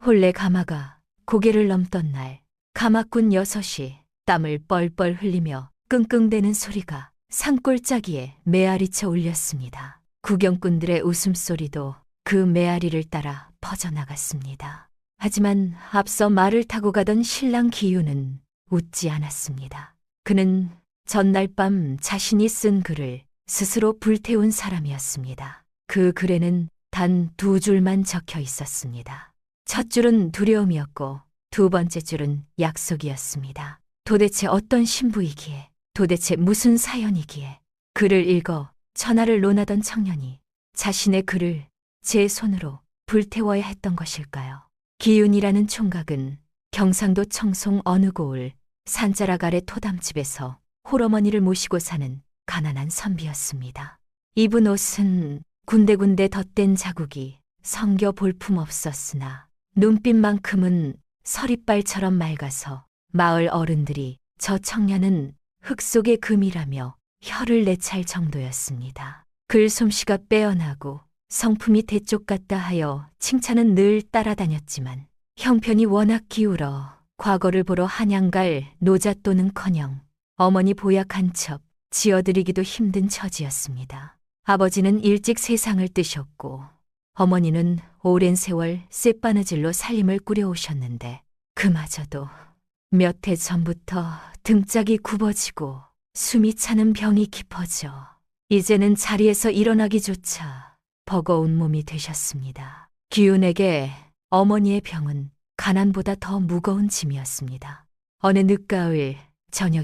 혼례 가마가 고개를 넘던 날, 가마꾼 6이 땀을 뻘뻘 흘리며 끙끙대는 소리가 산골짜기에 메아리쳐 울렸습니다. 구경꾼들의 웃음소리도 그 메아리를 따라 퍼져나갔습니다. 하지만 앞서 말을 타고 가던 신랑 기유는 웃지 않았습니다. 그는 전날 밤 자신이 쓴 글을 스스로 불태운 사람이었습니다. 그 글에는 단 2줄만 적혀 있었습니다. 첫 줄은 두려움이었고 2번째 줄은 약속이었습니다. 도대체 어떤 신부이기에, 도대체 무슨 사연이기에 글을 읽어 천하를 논하던 청년이 자신의 글을 제 손으로 불태워야 했던 것일까요? 기윤이라는 총각은 경상도 청송 어느 고을 산자락 아래 토담집에서 홀어머니를 모시고 사는 가난한 선비였습니다. 입은 옷은 군데군데 덧댄 자국이 성겨 볼품 없었으나 눈빛만큼은 서리빨처럼 맑아서 마을 어른들이 저 청년은 흙 속의 금이라며 혀를 내찰 정도였습니다. 글솜씨가 빼어나고 성품이 대쪽 같다 하여 칭찬은 늘 따라다녔지만 형편이 워낙 기울어 과거를 보러 한양갈 노잣돈은커녕 어머니 보약 한 첩 지어드리기도 힘든 처지였습니다. 아버지는 일찍 세상을 뜨셨고 어머니는 오랜 세월 쌔바느질로 살림을 꾸려오셨는데 그마저도 몇 해 전부터 등짝이 굽어지고 숨이 차는 병이 깊어져 이제는 자리에서 일어나기조차 버거운 몸이 되셨습니다. 기윤에게 어머니의 병은 가난보다 더 무거운 짐이었습니다. 어느 늦가을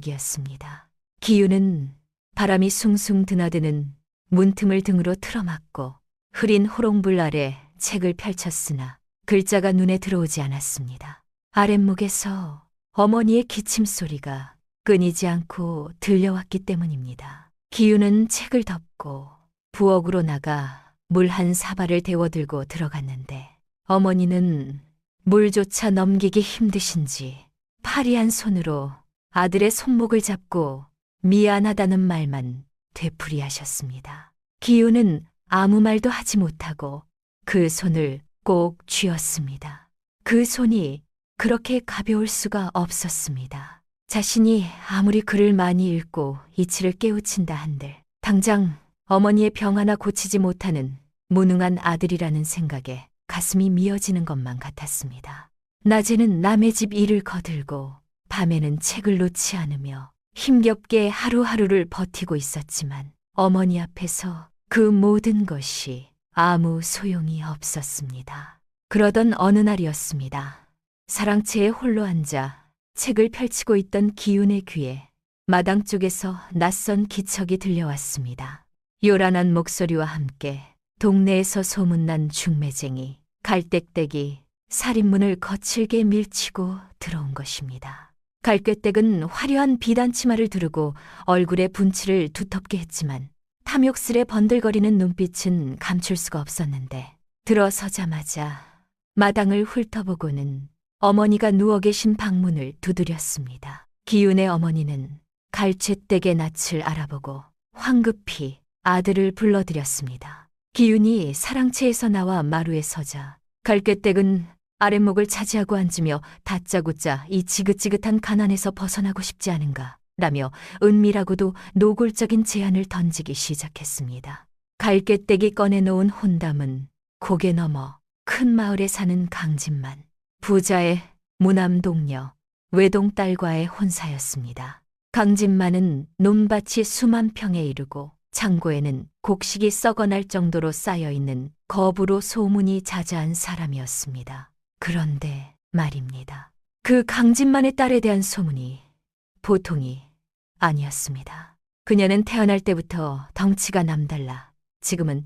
저녁이었습니다. 기윤은 바람이 숭숭 드나드는 문틈을 등으로 틀어막고 흐린 호롱불 아래 책을 펼쳤으나 글자가 눈에 들어오지 않았습니다. 아랫목에서 어머니의 기침소리가 끊이지 않고 들려왔기 때문입니다. 기윤은 책을 덮고 부엌으로 나가 물 한 사발을 데워들고 들어갔는데 어머니는 물조차 넘기기 힘드신지 파리한 손으로 아들의 손목을 잡고 미안하다는 말만 되풀이하셨습니다. 기윤은 아무 말도 하지 못하고 그 손을 꼭 쥐었습니다. 그 손이 그렇게 가벼울 수가 없었습니다. 자신이 아무리 글을 많이 읽고 이치를 깨우친다 한들 당장 어머니의 병 하나 고치지 못하는 무능한 아들이라는 생각에 가슴이 미어지는 것만 같았습니다. 낮에는 남의 집 일을 거들고 밤에는 책을 놓지 않으며 힘겹게 하루하루를 버티고 있었지만 어머니 앞에서 그 모든 것이 아무 소용이 없었습니다. 그러던 어느 날이었습니다. 사랑채에 홀로 앉아 책을 펼치고 있던 기윤의 귀에 마당 쪽에서 낯선 기척이 들려왔습니다. 요란한 목소리와 함께 동네에서 소문난 중매쟁이 갈대댁이 살인문을 거칠게 밀치고 들어온 것입니다. 갈대댁은 화려한 비단치마를 두르고 얼굴에 분칠을 두텁게 했지만 탐욕스레 번들거리는 눈빛은 감출 수가 없었는데 들어서자마자 마당을 훑어보고는 어머니가 누워 계신 방문을 두드렸습니다. 기윤의 어머니는 갈채댁의 낯을 알아보고 황급히 아들을 불러들였습니다. 기윤이 사랑채에서 나와 마루에 서자 갈채댁은 아랫목을 차지하고 앉으며 다짜고짜 이 지긋지긋한 가난에서 벗어나고 싶지 않은가 라며 은밀하고도 노골적인 제안을 던지기 시작했습니다. 갈채댁이 꺼내놓은 혼담은 고개 넘어 큰 마을에 사는 강진만, 부자의 무남동녀, 외동딸과의 혼사였습니다. 강진만은 논밭이 수만 평에 이르고 창고에는 곡식이 썩어날 정도로 쌓여있는 거부로 소문이 자자한 사람이었습니다. 그런데 말입니다. 그 강진만의 딸에 대한 소문이 보통이 아니었습니다. 그녀는 태어날 때부터 덩치가 남달라 지금은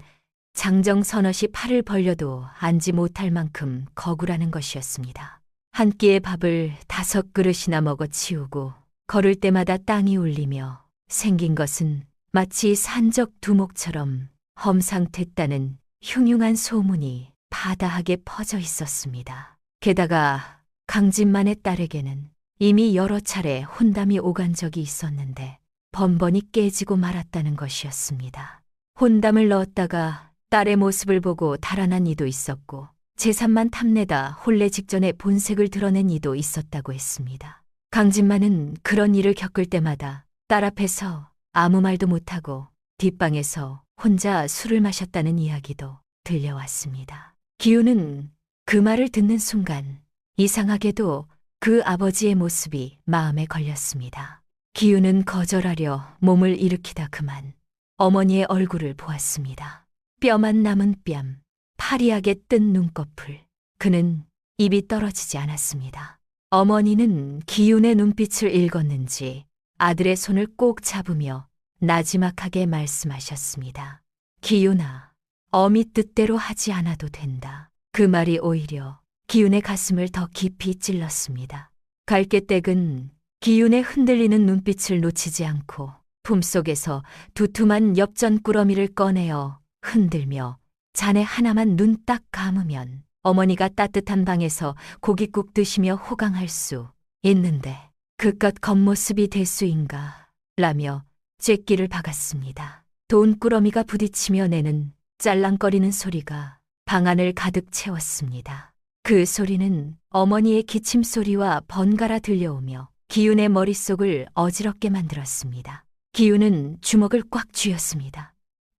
장정 서너시 팔을 벌려도 앉지 못할 만큼 거구라는 것이었습니다. 한 끼의 밥을 5그릇이나 먹어 치우고 걸을 때마다 땅이 울리며 생긴 것은 마치 산적 두목처럼 험상됐다는 흉흉한 소문이 바다하게 퍼져 있었습니다. 게다가 강진만의 딸에게는 이미 여러 차례 혼담이 오간 적이 있었는데 번번이 깨지고 말았다는 것이었습니다. 혼담을 넣었다가 딸의 모습을 보고 달아난 이도 있었고 재산만 탐내다 혼례 직전에 본색을 드러낸 이도 있었다고 했습니다. 강진만은 그런 일을 겪을 때마다 딸 앞에서 아무 말도 못하고 뒷방에서 혼자 술을 마셨다는 이야기도 들려왔습니다. 기우는 그 말을 듣는 순간 이상하게도 그 아버지의 모습이 마음에 걸렸습니다. 기우는 거절하려 몸을 일으키다 그만 어머니의 얼굴을 보았습니다. 뼈만 남은 뺨, 파리하게 뜬 눈꺼풀. 그는 입이 떨어지지 않았습니다. 어머니는 기운의 눈빛을 읽었는지 아들의 손을 꼭 잡으며 나지막하게 말씀하셨습니다. 기운아, 어미 뜻대로 하지 않아도 된다. 그 말이 오히려 기운의 가슴을 더 깊이 찔렀습니다. 갈개댁은 기운의 흔들리는 눈빛을 놓치지 않고 품속에서 두툼한 엽전 꾸러미를 꺼내어 흔들며 자네 하나만 눈 딱 감으면 어머니가 따뜻한 방에서 고깃국 드시며 호강할 수 있는데 그깟 겉모습이 대수인가 라며 쨉기를 박았습니다. 돈꾸러미가 부딪히며 내는 짤랑거리는 소리가 방 안을 가득 채웠습니다. 그 소리는 어머니의 기침 소리와 번갈아 들려오며 기운의 머릿속을 어지럽게 만들었습니다. 기운은 주먹을 꽉 쥐었습니다.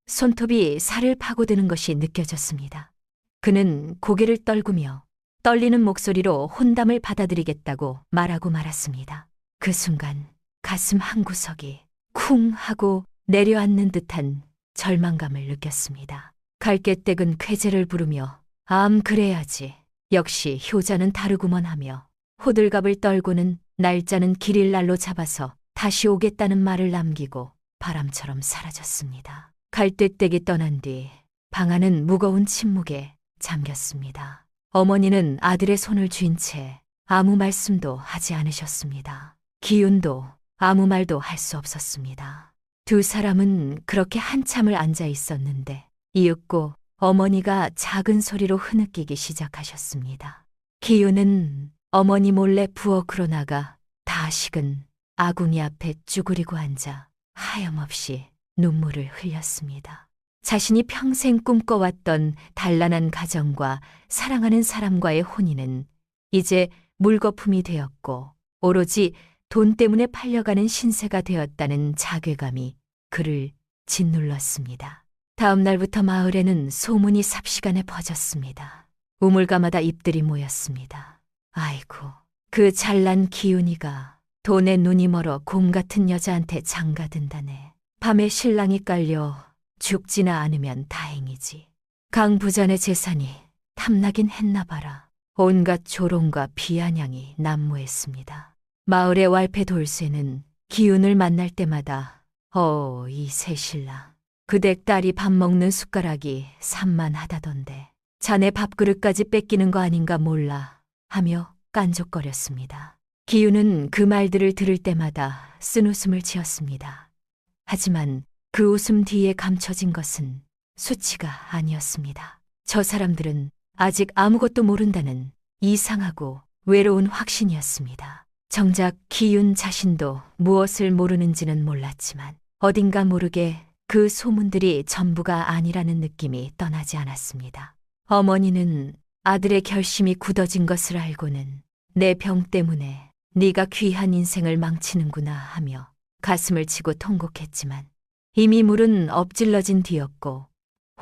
손톱이 살을 파고드는 것이 느껴졌습니다. 그는 고개를 떨구며 떨리는 목소리로 혼담을 받아들이겠다고 말하고 말았습니다. 그 순간 가슴 한구석이 쿵 하고 내려앉는 듯한 절망감을 느꼈습니다. 갈개댁은 쾌재를 부르며 그래야지. 역시 효자는 다르구먼 하며 호들갑을 떨고는 날짜는 길일날로 잡아서 다시 오겠다는 말을 남기고 바람처럼 사라졌습니다. 갈대댁이 떠난 뒤 방 안은 무거운 침묵에 잠겼습니다. 어머니는 아들의 손을 쥔 채 아무 말씀도 하지 않으셨습니다. 기운도 아무 말도 할 수 없었습니다. 두 사람은 그렇게 한참을 앉아 있었는데 이윽고 어머니가 작은 소리로 흐느끼기 시작하셨습니다. 기운은 어머니 몰래 부엌으로 나가 다 식은 아궁이 앞에 쭈그리고 앉아 하염없이 눈물을 흘렸습니다. 자신이 평생 꿈꿔왔던 단란한 가정과 사랑하는 사람과의 혼인은 이제 물거품이 되었고 오로지 돈 때문에 팔려가는 신세가 되었다는 자괴감이 그를 짓눌렀습니다. 다음 날부터 마을에는 소문이 삽시간에 퍼졌습니다. 우물가마다 입들이 모였습니다. 아이고, 그 잘난 기운이가 돈에 눈이 멀어 곰 같은 여자한테 장가든다네. 밤에 신랑이 깔려 죽지나 않으면 다행이지. 강부전의 재산이 탐나긴 했나 봐라. 온갖 조롱과 비아냥이 난무했습니다. 마을의 왈패 돌쇠는 기운을 만날 때마다 이 새신랑, 그댁 딸이 밥 먹는 숟가락이 산만하다던데 자네 밥그릇까지 뺏기는 거 아닌가 몰라 하며 깐족거렸습니다. 기우는 그 말들을 들을 때마다 쓴웃음을 지었습니다. 하지만 그 웃음 뒤에 감춰진 것은 수치가 아니었습니다. 저 사람들은 아직 아무것도 모른다는 이상하고 외로운 확신이었습니다. 정작 기윤 자신도 무엇을 모르는지는 몰랐지만 어딘가 모르게 그 소문들이 전부가 아니라는 느낌이 떠나지 않았습니다. 어머니는 아들의 결심이 굳어진 것을 알고는 내 병 때문에 네가 귀한 인생을 망치는구나 하며 가슴을 치고 통곡했지만 이미 물은 엎질러진 뒤였고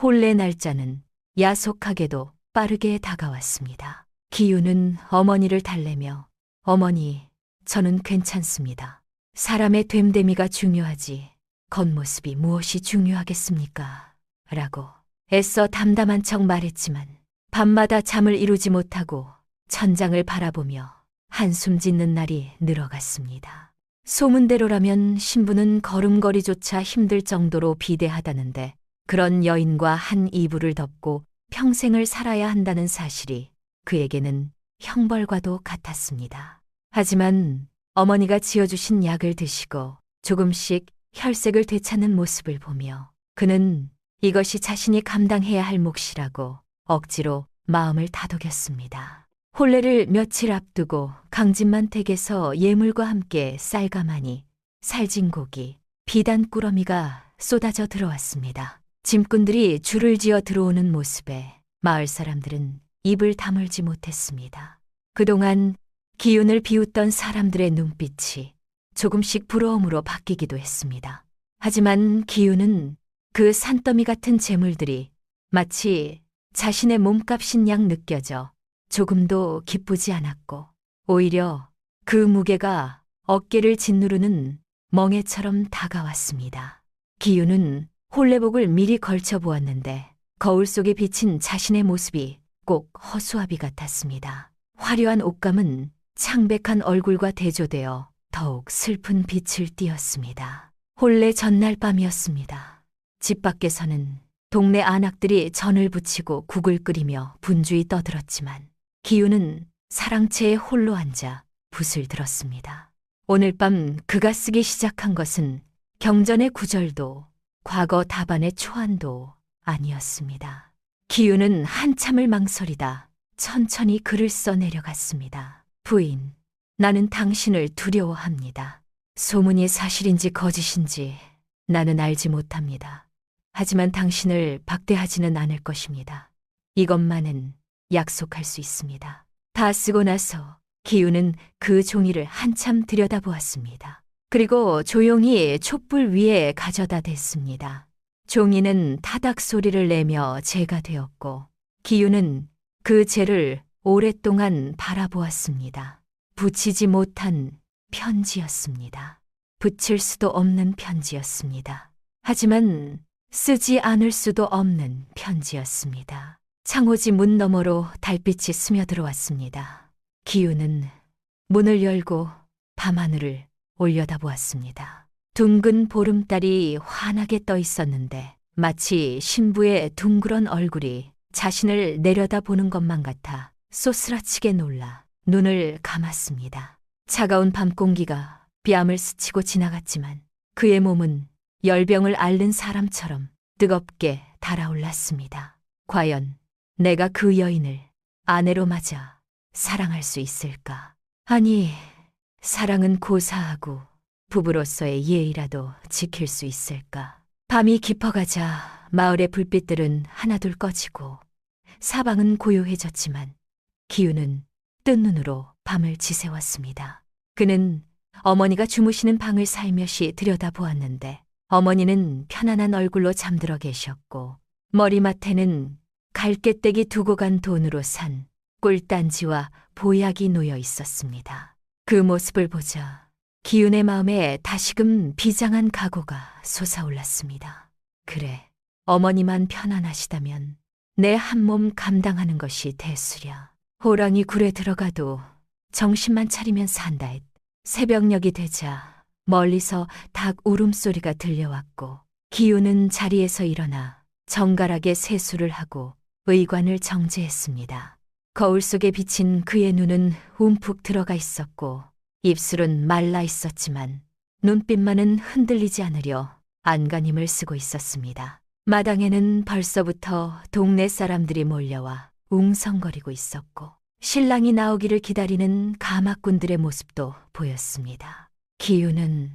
혼례 날짜는 야속하게도 빠르게 다가왔습니다. 기윤은 어머니를 달래며 어머니, 저는 괜찮습니다. 사람의 됨됨이가 중요하지 겉모습이 무엇이 중요하겠습니까? 라고 애써 담담한 척 말했지만 밤마다 잠을 이루지 못하고 천장을 바라보며 한숨 짓는 날이 늘어갔습니다. 소문대로라면 신부는 걸음걸이조차 힘들 정도로 비대하다는데 그런 여인과 한 이불을 덮고 평생을 살아야 한다는 사실이 그에게는 형벌과도 같았습니다. 하지만 어머니가 지어주신 약을 드시고 조금씩 혈색을 되찾는 모습을 보며 그는 이것이 자신이 감당해야 할 몫이라고 억지로 마음을 다독였습니다. 혼례를 며칠 앞두고 강진만 댁에서 예물과 함께 쌀가마니, 살진 고기, 비단 꾸러미가 쏟아져 들어왔습니다. 짐꾼들이 줄을 지어 들어오는 모습에 마을 사람들은 입을 다물지 못했습니다. 그동안 기운을 비웃던 사람들의 눈빛이 조금씩 부러움으로 바뀌기도 했습니다. 하지만 기운은 그 산더미 같은 재물들이 마치 자신의 몸값인 양 느껴져 조금도 기쁘지 않았고, 오히려 그 무게가 어깨를 짓누르는 멍해처럼 다가왔습니다. 기운은 홀레복을 미리 걸쳐 보았는데 거울 속에 비친 자신의 모습이 꼭 허수아비 같았습니다. 화려한 옷감은 창백한 얼굴과 대조되어 더욱 슬픈 빛을 띠었습니다. 혼례 전날 밤이었습니다. 집 밖에서는 동네 안악들이 전을 부치고 국을 끓이며 분주히 떠들었지만 기우는 사랑채에 홀로 앉아 붓을 들었습니다. 오늘 밤 그가 쓰기 시작한 것은 경전의 구절도 과거 답안의 초안도 아니었습니다. 기우는 한참을 망설이다 천천히 글을 써 내려갔습니다. 부인, 나는 당신을 두려워합니다. 소문이 사실인지 거짓인지 나는 알지 못합니다. 하지만 당신을 박대하지는 않을 것입니다. 이것만은 약속할 수 있습니다. 다 쓰고 나서 기우는 그 종이를 한참 들여다보았습니다. 그리고 조용히 촛불 위에 가져다 댔습니다. 종이는 타닥 소리를 내며 재가 되었고 기우는 그 재를 오랫동안 바라보았습니다. 붙이지 못한 편지였습니다. 붙일 수도 없는 편지였습니다. 하지만 쓰지 않을 수도 없는 편지였습니다. 창호지 문 너머로 달빛이 스며들어왔습니다. 기우는 문을 열고 밤하늘을 올려다보았습니다. 둥근 보름달이 환하게 떠 있었는데 마치 신부의 둥그런 얼굴이 자신을 내려다보는 것만 같아 쏘스라치게 놀라 눈을 감았습니다. 차가운 밤 공기가 뺨을 스치고 지나갔지만 그의 몸은 열병을 앓는 사람처럼 뜨겁게 달아올랐습니다. 과연 내가 그 여인을 아내로 맞아 사랑할 수 있을까? 아니, 사랑은 고사하고 부부로서의 예의라도 지킬 수 있을까? 밤이 깊어가자 마을의 불빛들은 하나둘 꺼지고 사방은 고요해졌지만 기우는 뜬 눈으로 밤을 지새웠습니다. 그는 어머니가 주무시는 방을 살며시 들여다보았는데 어머니는 편안한 얼굴로 잠들어 계셨고 머리맡에는 갈개떼기 두고 간 돈으로 산 꿀단지와 보약이 놓여 있었습니다. 그 모습을 보자 기운의 마음에 다시금 비장한 각오가 솟아올랐습니다. 그래, 어머니만 편안하시다면 내 한 몸 감당하는 것이 대수랴. 호랑이 굴에 들어가도 정신만 차리면 산다 했. 새벽녘이 되자 멀리서 닭 울음소리가 들려왔고 기우는 자리에서 일어나 정갈하게 세수를 하고 의관을 정제했습니다. 거울 속에 비친 그의 눈은 움푹 들어가 있었고 입술은 말라 있었지만 눈빛만은 흔들리지 않으려 안간힘을 쓰고 있었습니다. 마당에는 벌써부터 동네 사람들이 몰려와 웅성거리고 있었고 신랑이 나오기를 기다리는 가마꾼들의 모습도 보였습니다. 기우는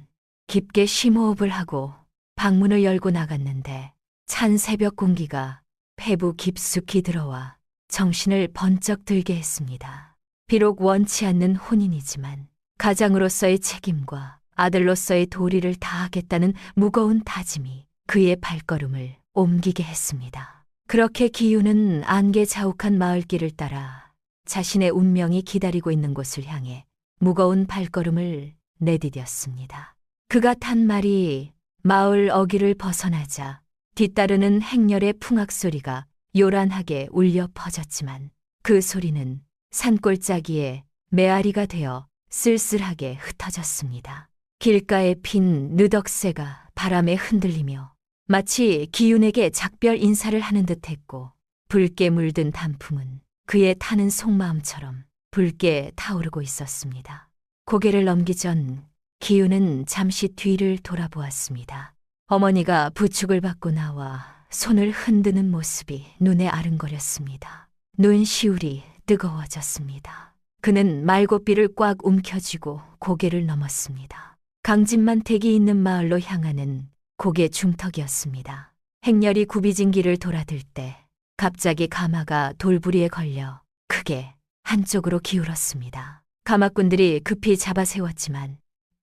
깊게 심호흡을 하고 방문을 열고 나갔는데 찬 새벽 공기가 폐부 깊숙이 들어와 정신을 번쩍 들게 했습니다. 비록 원치 않는 혼인이지만 가장으로서의 책임과 아들로서의 도리를 다하겠다는 무거운 다짐이 그의 발걸음을 옮기게 했습니다. 그렇게 기우는 안개 자욱한 마을길을 따라 자신의 운명이 기다리고 있는 곳을 향해 무거운 발걸음을 내디뎠습니다. 그가 탄 말이 마을 어귀를 벗어나자 뒤따르는 행렬의 풍악 소리가 요란하게 울려 퍼졌지만 그 소리는 산골짜기에 메아리가 되어 쓸쓸하게 흩어졌습니다. 길가에 핀 느덕새가 바람에 흔들리며 마치 기운에게 작별 인사를 하는 듯했고 붉게 물든 단풍은 그의 타는 속마음처럼 붉게 타오르고 있었습니다. 고개를 넘기 전 기운은 잠시 뒤를 돌아보았습니다. 어머니가 부축을 받고 나와 손을 흔드는 모습이 눈에 아른거렸습니다. 눈시울이 뜨거워졌습니다. 그는 말고삐를 꽉 움켜쥐고 고개를 넘었습니다. 강진만 댁이 있는 마을로 향하는 고개 중턱이었습니다. 행렬이 굽이진 길을 돌아들 때 갑자기 가마가 돌부리에 걸려 크게 한쪽으로 기울었습니다. 가마꾼들이 급히 잡아 세웠지만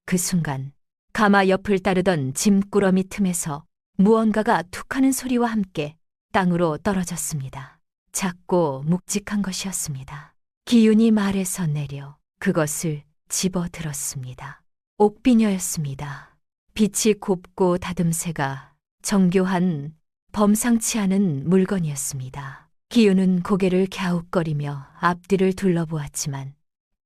그 순간 가마 옆을 따르던 짐꾸러미 틈에서 무언가가 툭 하는 소리와 함께 땅으로 떨어졌습니다. 작고 묵직한 것이었습니다. 기운이 말에서 내려 그것을 집어 들었습니다. 옥비녀였습니다. 빛이 곱고 다듬새가 정교한 범상치 않은 물건이었습니다. 기운은 고개를 갸웃거리며 앞뒤를 둘러보았지만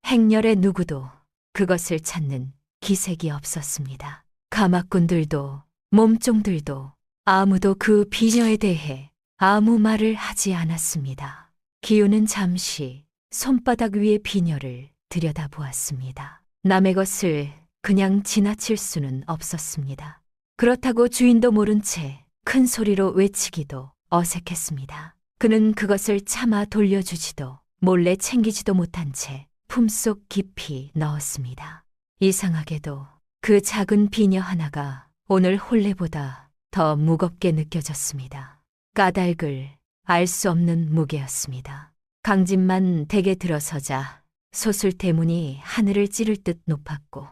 행렬의 누구도 그것을 찾는 기색이 없었습니다. 가마꾼들도 몸종들도 아무도 그 비녀에 대해 아무 말을 하지 않았습니다. 기운은 잠시 손바닥 위의 비녀를 들여다보았습니다. 남의 것을 그냥 지나칠 수는 없었습니다. 그렇다고 주인도 모른 채 큰 소리로 외치기도 어색했습니다. 그는 그것을 차마 돌려주지도 몰래 챙기지도 못한 채 품속 깊이 넣었습니다. 이상하게도 그 작은 비녀 하나가 오늘 혼례보다 더 무겁게 느껴졌습니다. 까닭을 알 수 없는 무게였습니다. 강진만 댁에 들어서자 소술 대문이 하늘을 찌를 듯 높았고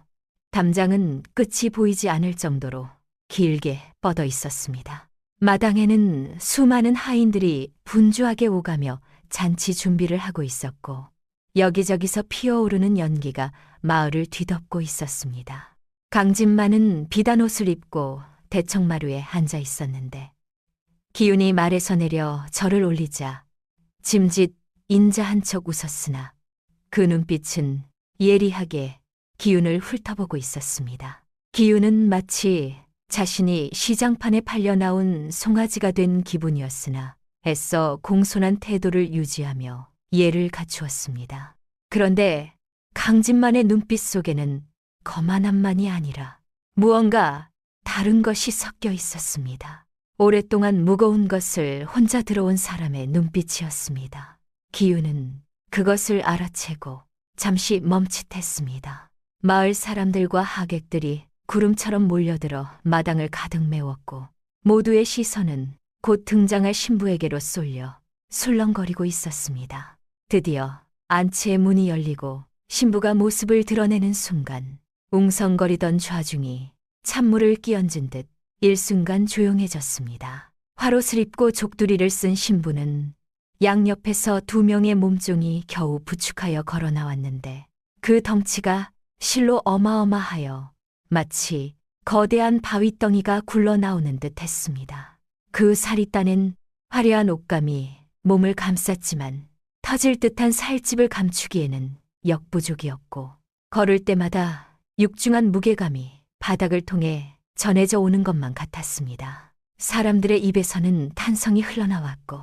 담장은 끝이 보이지 않을 정도로 길게 뻗어 있었습니다. 마당에는 수많은 하인들이 분주하게 오가며 잔치 준비를 하고 있었고 여기저기서 피어오르는 연기가 마을을 뒤덮고 있었습니다. 강진만은 비단 옷을 입고 대청마루에 앉아 있었는데 기운이 말에서 내려 절을 올리자 짐짓 인자한 척 웃었으나 그 눈빛은 예리하게 기운을 훑어보고 있었습니다. 기운은 마치 자신이 시장판에 팔려 나온 송아지가 된 기분이었으나 애써 공손한 태도를 유지하며 예를 갖추었습니다. 그런데 강진만의 눈빛 속에는 거만함만이 아니라 무언가 다른 것이 섞여 있었습니다. 오랫동안 무거운 것을 혼자 들어온 사람의 눈빛이었습니다. 기운은 그것을 알아채고 잠시 멈칫했습니다. 마을 사람들과 하객들이 구름처럼 몰려들어 마당을 가득 메웠고 모두의 시선은 곧 등장할 신부에게로 쏠려 술렁거리고 있었습니다. 드디어 안채의 문이 열리고 신부가 모습을 드러내는 순간 웅성거리던 좌중이 찬물을 끼얹은 듯 일순간 조용해졌습니다. 화롯을 입고 족두리를 쓴 신부는 양옆에서 2명의 몸종이 겨우 부축하여 걸어 나왔는데 그 덩치가 실로 어마어마하여 마치 거대한 바위덩이가 굴러나오는 듯 했습니다. 그 사리단엔 화려한 옷감이 몸을 감쌌지만 터질 듯한 살집을 감추기에는 역부족이었고 걸을 때마다 육중한 무게감이 바닥을 통해 전해져 오는 것만 같았습니다. 사람들의 입에서는 탄성이 흘러나왔고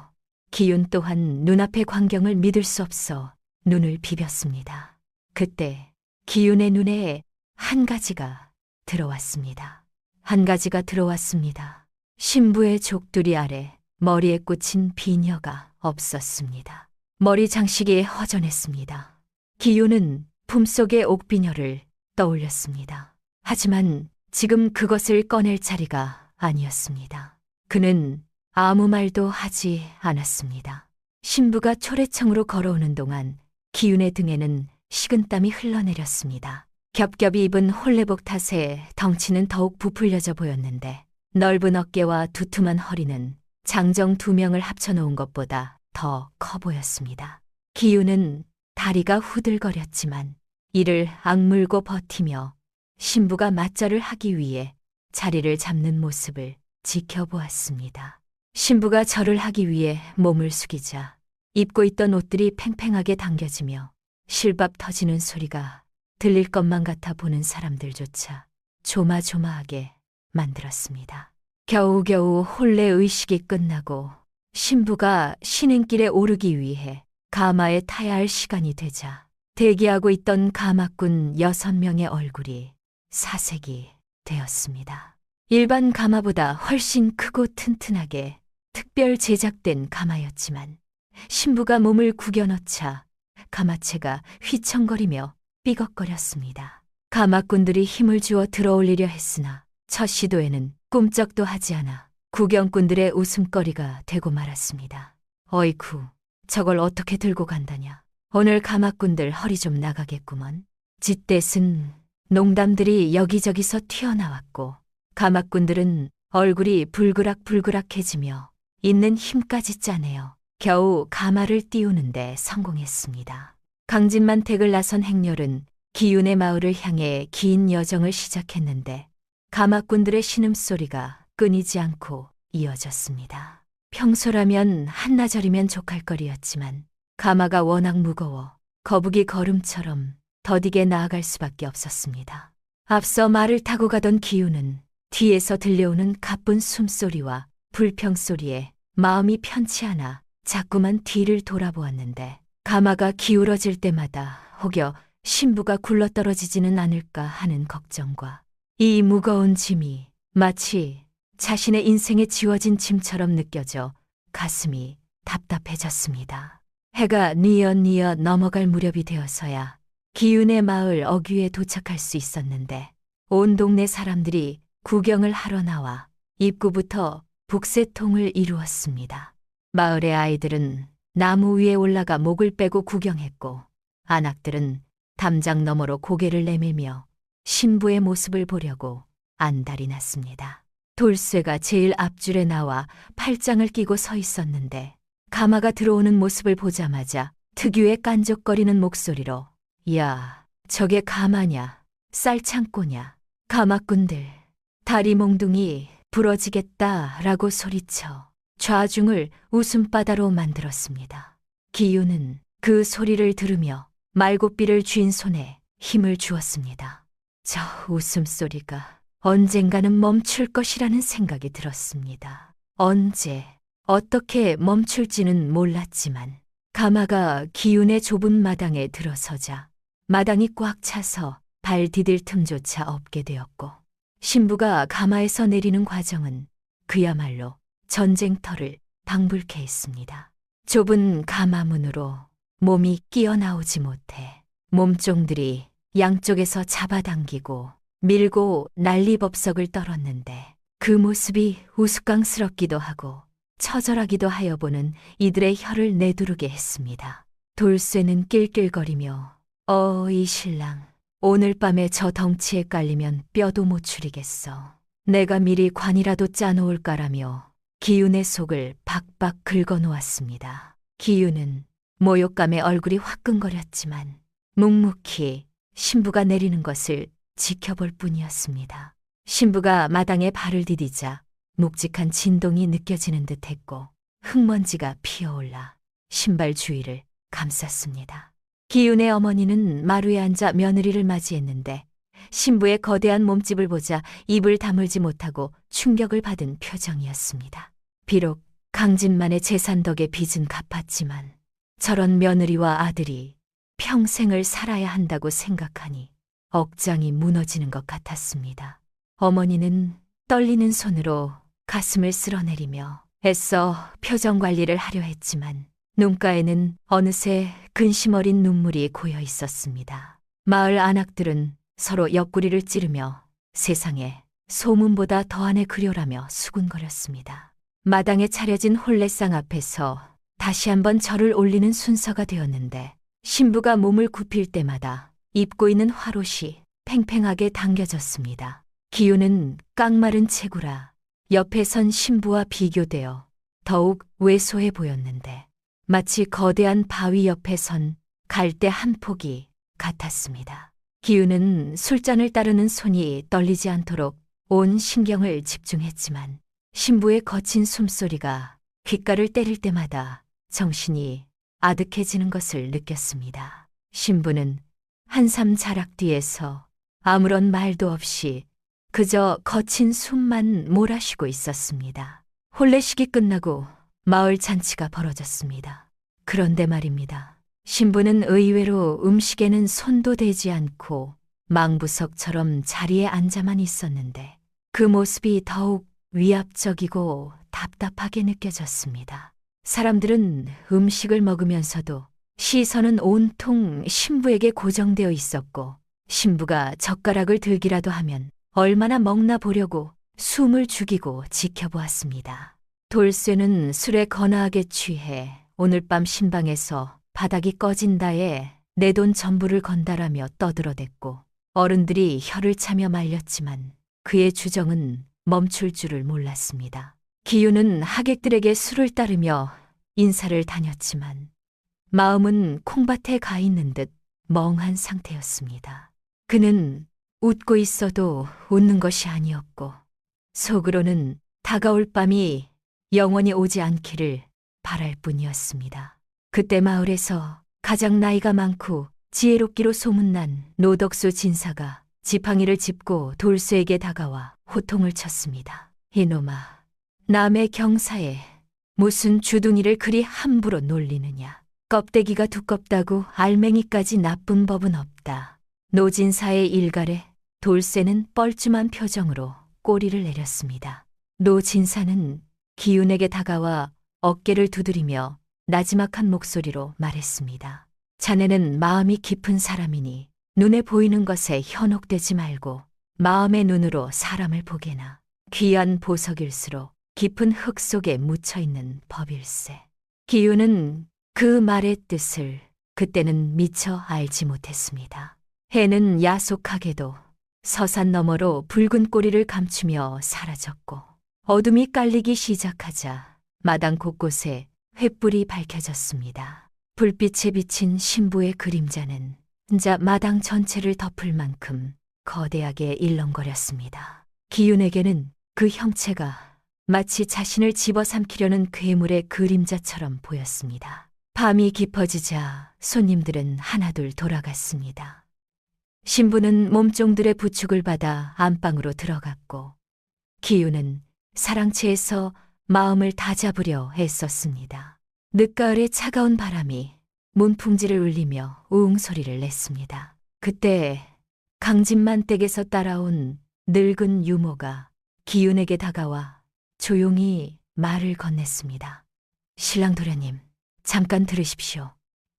기운 또한 눈앞의 광경을 믿을 수 없어 눈을 비볐습니다. 그때 기운의 눈에 한 가지가 들어왔습니다. 한 가지가 들어왔습니다. 신부의 족두리 아래 머리에 꽂힌 비녀가 없었습니다. 머리 장식이 허전했습니다. 기운은 품속의 옥비녀를 떠올렸습니다. 하지만 지금 그것을 꺼낼 자리가 아니었습니다. 그는 아무 말도 하지 않았습니다. 신부가 초래청으로 걸어오는 동안 기운의 등에는 식은땀이 흘러내렸습니다. 겹겹이 입은 홀레복 탓에 덩치는 더욱 부풀려져 보였는데 넓은 어깨와 두툼한 허리는 장정 2명을 합쳐놓은 것보다 더 커 보였습니다. 기운은 다리가 후들거렸지만 이를 악물고 버티며 신부가 맞절을 하기 위해 자리를 잡는 모습을 지켜보았습니다. 신부가 절을 하기 위해 몸을 숙이자 입고 있던 옷들이 팽팽하게 당겨지며 실밥 터지는 소리가 들릴 것만 같아 보는 사람들조차 조마조마하게 만들었습니다. 겨우겨우 혼례 의식이 끝나고 신부가 신행길에 오르기 위해 가마에 타야 할 시간이 되자 대기하고 있던 가마꾼 6명의 얼굴이 사색이 되었습니다. 일반 가마보다 훨씬 크고 튼튼하게 특별 제작된 가마였지만 신부가 몸을 구겨 넣자 가마채가 휘청거리며 삐걱거렸습니다. 가마꾼들이 힘을 주어 들어올리려 했으나 첫 시도에는 꿈쩍도 하지 않아 구경꾼들의 웃음거리가 되고 말았습니다. 어이쿠, 저걸 어떻게 들고 간다냐. 오늘 가마꾼들 허리 좀 나가겠구먼. 짓댓은 농담들이 여기저기서 튀어나왔고 가마꾼들은 얼굴이 불그락불그락해지며 있는 힘까지 짜내어 겨우 가마를 띄우는데 성공했습니다. 강진만 댁을 나선 행렬은 기윤의 마을을 향해 긴 여정을 시작했는데 가마꾼들의 신음소리가 끊이지 않고 이어졌습니다. 평소라면 한나절이면 족할거리였지만 가마가 워낙 무거워 거북이 걸음처럼 더디게 나아갈 수밖에 없었습니다. 앞서 말을 타고 가던 기윤은 뒤에서 들려오는 가쁜 숨소리와 불평소리에 마음이 편치 않아 자꾸만 뒤를 돌아보았는데 가마가 기울어질 때마다 혹여 신부가 굴러떨어지지는 않을까 하는 걱정과 이 무거운 짐이 마치 자신의 인생에 지워진 짐처럼 느껴져 가슴이 답답해졌습니다. 해가 뉘엿뉘엿 넘어갈 무렵이 되어서야 기윤의 마을 어귀에 도착할 수 있었는데 온 동네 사람들이 구경을 하러 나와 입구부터 북새통을 이루었습니다. 마을의 아이들은 나무 위에 올라가 목을 빼고 구경했고 안악들은 담장 너머로 고개를 내밀며 신부의 모습을 보려고 안달이 났습니다. 돌쇠가 제일 앞줄에 나와 팔짱을 끼고 서 있었는데 가마가 들어오는 모습을 보자마자 특유의 깐족거리는 목소리로 야, 저게 가마냐, 쌀창고냐, 가마꾼들, 다리 몽둥이 부러지겠다라고 소리쳐 좌중을 웃음바다로 만들었습니다. 기윤은 그 소리를 들으며 말고삐를 쥔 손에 힘을 주었습니다. 저 웃음소리가 언젠가는 멈출 것이라는 생각이 들었습니다. 언제, 어떻게 멈출지는 몰랐지만 가마가 기윤의 좁은 마당에 들어서자 마당이 꽉 차서 발 디딜 틈조차 없게 되었고 신부가 가마에서 내리는 과정은 그야말로 전쟁터를 방불케 했습니다. 좁은 가마문으로 몸이 끼어 나오지 못해 몸종들이 양쪽에서 잡아당기고 밀고 난리법석을 떨었는데 그 모습이 우스꽝스럽기도 하고 처절하기도 하여 보는 이들의 혀를 내두르게 했습니다. 돌쇠는 낄낄거리며 이 신랑, 오늘 밤에 저 덩치에 깔리면 뼈도 못 추리겠어. 내가 미리 관이라도 짜놓을까라며 기윤의 속을 박박 긁어놓았습니다. 기윤은 모욕감에 얼굴이 화끈거렸지만 묵묵히 신부가 내리는 것을 지켜볼 뿐이었습니다. 신부가 마당에 발을 디디자 묵직한 진동이 느껴지는 듯했고 흙먼지가 피어올라 신발 주위를 감쌌습니다. 기윤의 어머니는 마루에 앉아 며느리를 맞이했는데 신부의 거대한 몸집을 보자 입을 다물지 못하고 충격을 받은 표정이었습니다. 비록 강진만의 재산 덕에 빚은 갚았지만 저런 며느리와 아들이 평생을 살아야 한다고 생각하니 억장이 무너지는 것 같았습니다. 어머니는 떨리는 손으로 가슴을 쓸어내리며 애써 표정 관리를 하려 했지만 눈가에는 어느새 근심 어린 눈물이 고여 있었습니다. 마을 안악들은 서로 옆구리를 찌르며 세상에 소문보다 더한의 그려라며 수군거렸습니다. 마당에 차려진 홀레상 앞에서 다시 한번 절을 올리는 순서가 되었는데 신부가 몸을 굽힐 때마다 입고 있는 화롯이 팽팽하게 당겨졌습니다. 기윤은 깡마른 체구라 옆에 선 신부와 비교되어 더욱 왜소해 보였는데 마치 거대한 바위 옆에 선 갈대 한 폭이 같았습니다. 기윤은 술잔을 따르는 손이 떨리지 않도록 온 신경을 집중했지만 신부의 거친 숨소리가 귓가를 때릴 때마다 정신이 아득해지는 것을 느꼈습니다. 신부는 한삼 자락 뒤에서 아무런 말도 없이 그저 거친 숨만 몰아쉬고 있었습니다. 혼례식이 끝나고 마을 잔치가 벌어졌습니다. 그런데 말입니다. 신부는 의외로 음식에는 손도 대지 않고 망부석처럼 자리에 앉아만 있었는데 그 모습이 더욱 위압적이고 답답하게 느껴졌습니다. 사람들은 음식을 먹으면서도 시선은 온통 신부에게 고정되어 있었고 신부가 젓가락을 들기라도 하면 얼마나 먹나 보려고 숨을 죽이고 지켜보았습니다. 돌쇠는 술에 거나하게 취해 오늘 밤 신방에서 바닥이 꺼진다에 내 돈 전부를 건다라며 떠들어댔고 어른들이 혀를 차며 말렸지만 그의 주정은 멈출 줄을 몰랐습니다. 기유는 하객들에게 술을 따르며 인사를 다녔지만 마음은 콩밭에 가 있는 듯 멍한 상태였습니다. 그는 웃고 있어도 웃는 것이 아니었고 속으로는 다가올 밤이 영원히 오지 않기를 바랄 뿐이었습니다. 그때 마을에서 가장 나이가 많고 지혜롭기로 소문난 노덕수 진사가 지팡이를 짚고 돌쇠에게 다가와 호통을 쳤습니다. 이놈아, 남의 경사에 무슨 주둥이를 그리 함부로 놀리느냐. 껍데기가 두껍다고 알맹이까지 나쁜 법은 없다. 노진사의 일갈에 돌쇠는 뻘쭘한 표정으로 꼬리를 내렸습니다. 노진사는 기윤에게 다가와 어깨를 두드리며 나지막한 목소리로 말했습니다. 자네는 마음이 깊은 사람이니 눈에 보이는 것에 현혹되지 말고 마음의 눈으로 사람을 보게나. 귀한 보석일수록 깊은 흙 속에 묻혀있는 법일세. 기윤은 그 말의 뜻을 그때는 미처 알지 못했습니다. 해는 야속하게도 서산 너머로 붉은 꼬리를 감추며 사라졌고 어둠이 깔리기 시작하자 마당 곳곳에 횃불이 밝혀졌습니다. 불빛에 비친 신부의 그림자는 혼자 마당 전체를 덮을 만큼 거대하게 일렁거렸습니다. 기윤에게는 그 형체가 마치 자신을 집어삼키려는 괴물의 그림자처럼 보였습니다. 밤이 깊어지자 손님들은 하나둘 돌아갔습니다. 신부는 몸종들의 부축을 받아 안방으로 들어갔고 기윤은 사랑채에서 마음을 다잡으려 애썼습니다. 늦가을의 차가운 바람이 문풍지를 울리며 우웅 소리를 냈습니다. 그때 강진만 댁에서 따라온 늙은 유모가 기윤에게 다가와 조용히 말을 건넸습니다. 신랑 도련님, 잠깐 들으십시오.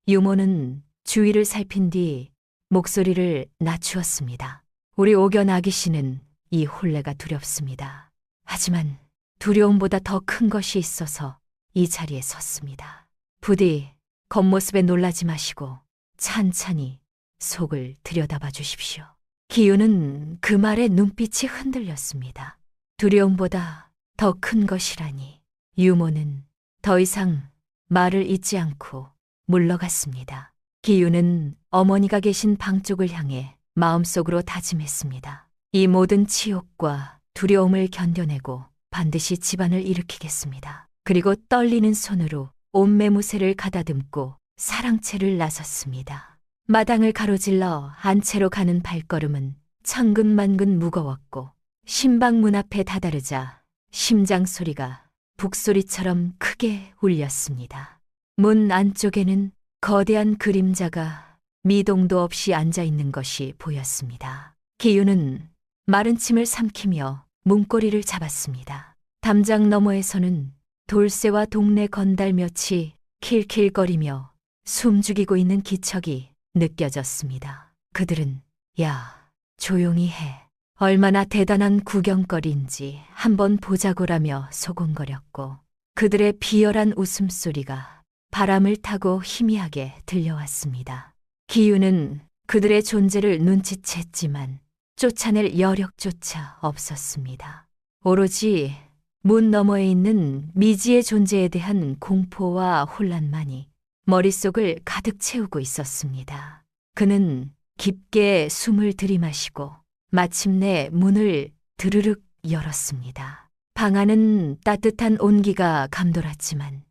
유모는 주위를 살핀 뒤 목소리를 낮추었습니다. 우리 오견 아기 씨는 이 혼례가 두렵습니다. 하지만 두려움보다 더 큰 것이 있어서 이 자리에 섰습니다. 부디 겉모습에 놀라지 마시고 찬찬히 속을 들여다봐 주십시오. 기윤은 그 말에 눈빛이 흔들렸습니다. 두려움보다 더 큰 것이라니. 유모는 더 이상 말을 잇지 않고 물러갔습니다. 기윤은 어머니가 계신 방 쪽을 향해 마음속으로 다짐했습니다. 이 모든 치욕과 두려움을 견뎌내고 반드시 집안을 일으키겠습니다. 그리고 떨리는 손으로 옷매무새를 가다듬고 사랑채를 나섰습니다. 마당을 가로질러 안채로 가는 발걸음은 천근만근 무거웠고 신방 문 앞에 다다르자 심장 소리가 북소리처럼 크게 울렸습니다. 문 안쪽에는 거대한 그림자가 미동도 없이 앉아있는 것이 보였습니다. 기윤은 마른 침을 삼키며 문고리를 잡았습니다. 담장 너머에서는 돌쇠와 동네 건달몇이 킬킬거리며 숨죽이고 있는 기척이 느껴졌습니다. 그들은 야, 조용히 해. 얼마나 대단한 구경거리인지 한번 보자고라며 소곤거렸고 그들의 비열한 웃음소리가 바람을 타고 희미하게 들려왔습니다. 기윤은 그들의 존재를 눈치챘지만 쫓아낼 여력조차 없었습니다. 오로지 문 너머에 있는 미지의 존재에 대한 공포와 혼란만이 머릿속을 가득 채우고 있었습니다. 그는 깊게 숨을 들이마시고 마침내 문을 드르륵 열었습니다. 방 안은 따뜻한 온기가 감돌았지만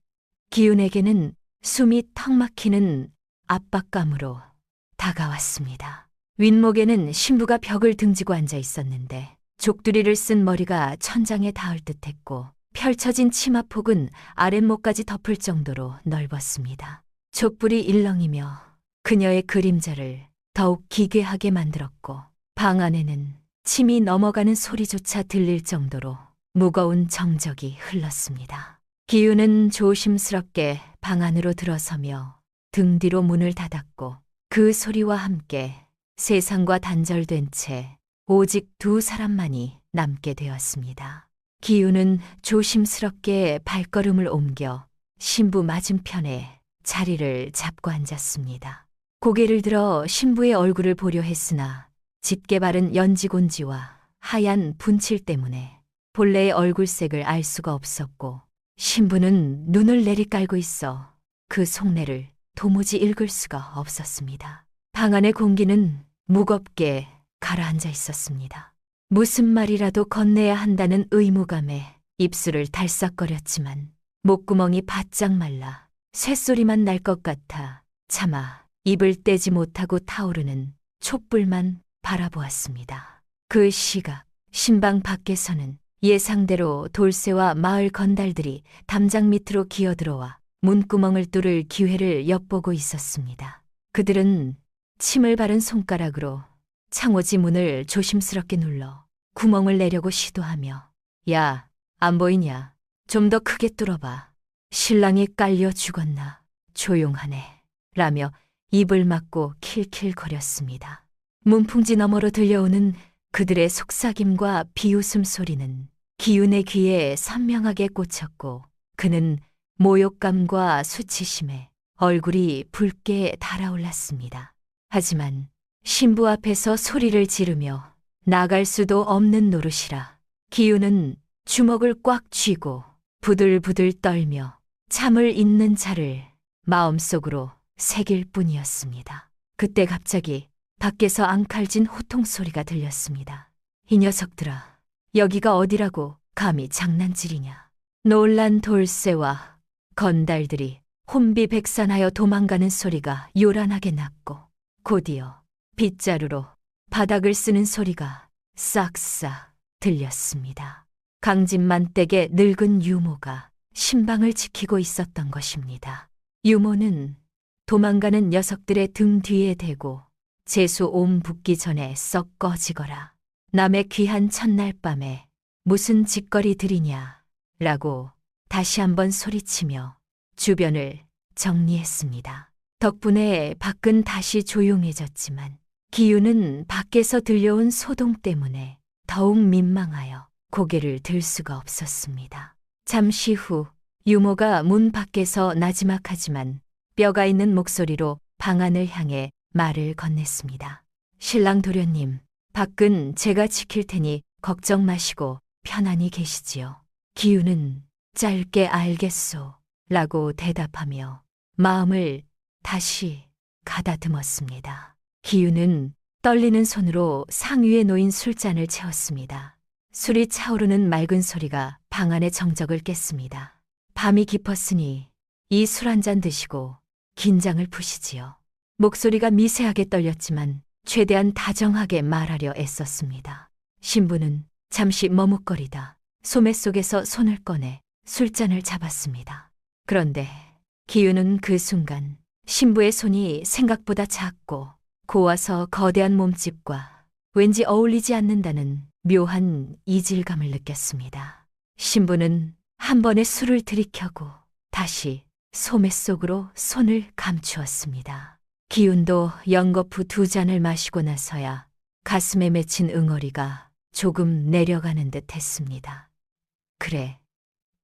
기윤에게는 숨이 턱 막히는 압박감으로 다가왔습니다. 윗목에는 신부가 벽을 등지고 앉아 있었는데 족두리를 쓴 머리가 천장에 닿을 듯했고 펼쳐진 치마폭은 아랫목까지 덮을 정도로 넓었습니다. 촛불이 일렁이며 그녀의 그림자를 더욱 기괴하게 만들었고 방 안에는 침이 넘어가는 소리조차 들릴 정도로 무거운 정적이 흘렀습니다. 기윤은 조심스럽게 방 안으로 들어서며 등 뒤로 문을 닫았고 그 소리와 함께 세상과 단절된 채 오직 두 사람만이 남게 되었습니다. 기윤은 조심스럽게 발걸음을 옮겨 신부 맞은편에 자리를 잡고 앉았습니다. 고개를 들어 신부의 얼굴을 보려 했으나 짙게 바른 연지곤지와 하얀 분칠 때문에 본래의 얼굴색을 알 수가 없었고 신부는 눈을 내리깔고 있어 그 속내를 도무지 읽을 수가 없었습니다. 방 안의 공기는 무겁게 가라앉아 있었습니다. 무슨 말이라도 건네야 한다는 의무감에 입술을 달싹거렸지만 목구멍이 바짝 말라 쇳소리만 날 것 같아 차마 입을 떼지 못하고 타오르는 촛불만 바라보았습니다. 그 시각 신방 밖에서는 예상대로 돌쇠와 마을 건달들이 담장 밑으로 기어들어와 문구멍을 뚫을 기회를 엿보고 있었습니다. 그들은 침을 바른 손가락으로 창호지 문을 조심스럽게 눌러 구멍을 내려고 시도하며 야, 안 보이냐? 좀 더 크게 뚫어봐. 신랑이 깔려 죽었나? 조용하네. 라며 입을 막고 킬킬거렸습니다. 문풍지 너머로 들려오는 그들의 속삭임과 비웃음 소리는 기윤의 귀에 선명하게 꽂혔고 그는 모욕감과 수치심에 얼굴이 붉게 달아올랐습니다. 하지만 신부 앞에서 소리를 지르며 나갈 수도 없는 노릇이라 기윤은 주먹을 꽉 쥐고 부들부들 떨며 참을 잇는 자를 마음속으로 새길 뿐이었습니다. 그때 갑자기 밖에서 앙칼진 호통 소리가 들렸습니다. 이 녀석들아, 여기가 어디라고 감히 장난질이냐. 놀란 돌쇠와 건달들이 혼비백산하여 도망가는 소리가 요란하게 났고 곧이어 빗자루로 바닥을 쓰는 소리가 싹싹 들렸습니다. 강진만댁의 늙은 유모가 신방을 지키고 있었던 것입니다. 유모는 도망가는 녀석들의 등 뒤에 대고 재수 옴 붙기 전에 썩 꺼지거라. 남의 귀한 첫날 밤에 무슨 짓거리들이냐 라고 다시 한번 소리치며 주변을 정리했습니다. 덕분에 밖은 다시 조용해졌지만 기윤은 밖에서 들려온 소동 때문에 더욱 민망하여 고개를 들 수가 없었습니다. 잠시 후 유모가 문 밖에서 나지막하지만 뼈가 있는 목소리로 방 안을 향해 말을 건넸습니다. 신랑 도련님, 밖은 제가 지킬 테니 걱정 마시고 편안히 계시지요. 기윤은 짧게 알겠소 라고 대답하며 마음을 다시 가다듬었습니다. 기윤은 떨리는 손으로 상위에 놓인 술잔을 채웠습니다. 술이 차오르는 맑은 소리가 방 안의 정적을 깼습니다. 밤이 깊었으니 이 술 한 잔 드시고 긴장을 푸시지요. 목소리가 미세하게 떨렸지만 최대한 다정하게 말하려 애썼습니다. 신부는 잠시 머뭇거리다 소매 속에서 손을 꺼내 술잔을 잡았습니다. 그런데 기윤은 그 순간 신부의 손이 생각보다 작고 고와서 거대한 몸집과 왠지 어울리지 않는다는 묘한 이질감을 느꼈습니다. 신부는 한 번에 술을 들이켜고 다시 소매 속으로 손을 감추었습니다. 기윤도 연거푸 2잔을 마시고 나서야 가슴에 맺힌 응어리가 조금 내려가는 듯 했습니다. 그래,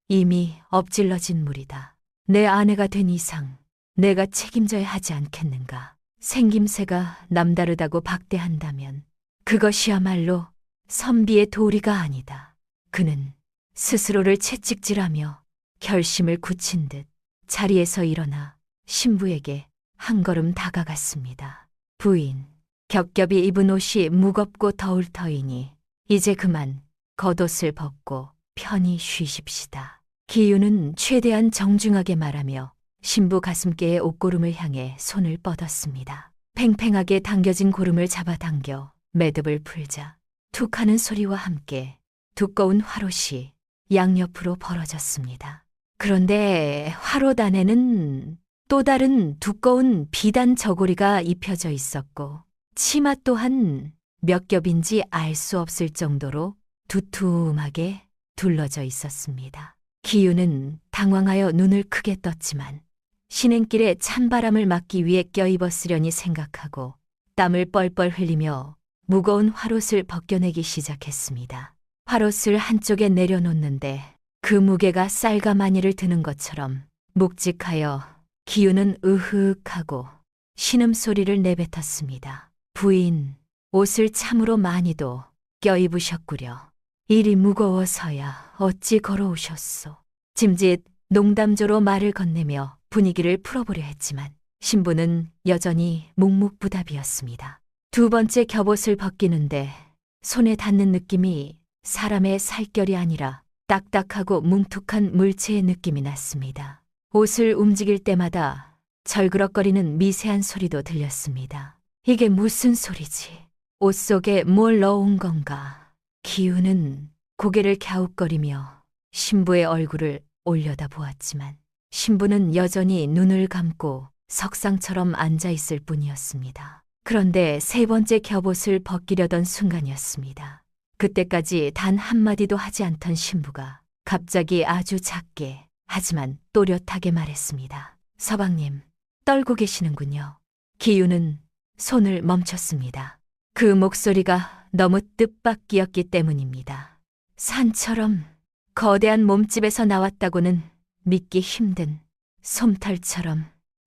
이미 엎질러진 물이다. 내 아내가 된 이상 내가 책임져야 하지 않겠는가. 생김새가 남다르다고 박대한다면 그것이야말로 선비의 도리가 아니다. 그는 스스로를 채찍질하며 결심을 굳힌 듯 자리에서 일어나 신부에게 한 걸음 다가갔습니다. 부인, 겹겹이 입은 옷이 무겁고 더울 터이니 이제 그만 겉옷을 벗고 편히 쉬십시다. 기윤은 최대한 정중하게 말하며 신부 가슴께의 옷고름을 향해 손을 뻗었습니다. 팽팽하게 당겨진 고름을 잡아당겨 매듭을 풀자 툭 하는 소리와 함께 두꺼운 화롯이 양옆으로 벌어졌습니다. 그런데 화롯 안에는 또 다른 두꺼운 비단 저고리가 입혀져 있었고 치마 또한 몇 겹인지 알 수 없을 정도로 두툼하게 둘러져 있었습니다. 기윤은 당황하여 눈을 크게 떴지만 신행길에 찬바람을 막기 위해 껴입었으려니 생각하고 땀을 뻘뻘 흘리며 무거운 화롯을 벗겨내기 시작했습니다. 화롯을 한쪽에 내려놓는데 그 무게가 쌀가마니를 드는 것처럼 묵직하여 기우는 으흑하고 신음소리를 내뱉었습니다. 부인, 옷을 참으로 많이도 껴입으셨구려. 일이 무거워서야 어찌 걸어오셨소. 짐짓 농담조로 말을 건네며 분위기를 풀어보려 했지만 신부는 여전히 묵묵부답이었습니다. 두 번째 겹옷을 벗기는데 손에 닿는 느낌이 사람의 살결이 아니라 딱딱하고 뭉툭한 물체의 느낌이 났습니다. 옷을 움직일 때마다 절그럭거리는 미세한 소리도 들렸습니다. 이게 무슨 소리지? 옷 속에 뭘 넣어온 건가? 기우는 고개를 갸웃거리며 신부의 얼굴을 올려다보았지만 신부는 여전히 눈을 감고 석상처럼 앉아있을 뿐이었습니다. 그런데 세 번째 겹옷을 벗기려던 순간이었습니다. 그때까지 단 한마디도 하지 않던 신부가 갑자기 아주 작게 하지만 또렷하게 말했습니다. 서방님, 떨고 계시는군요. 기우는 손을 멈췄습니다. 그 목소리가 너무 뜻밖이었기 때문입니다. 산처럼 거대한 몸집에서 나왔다고는 믿기 힘든 솜털처럼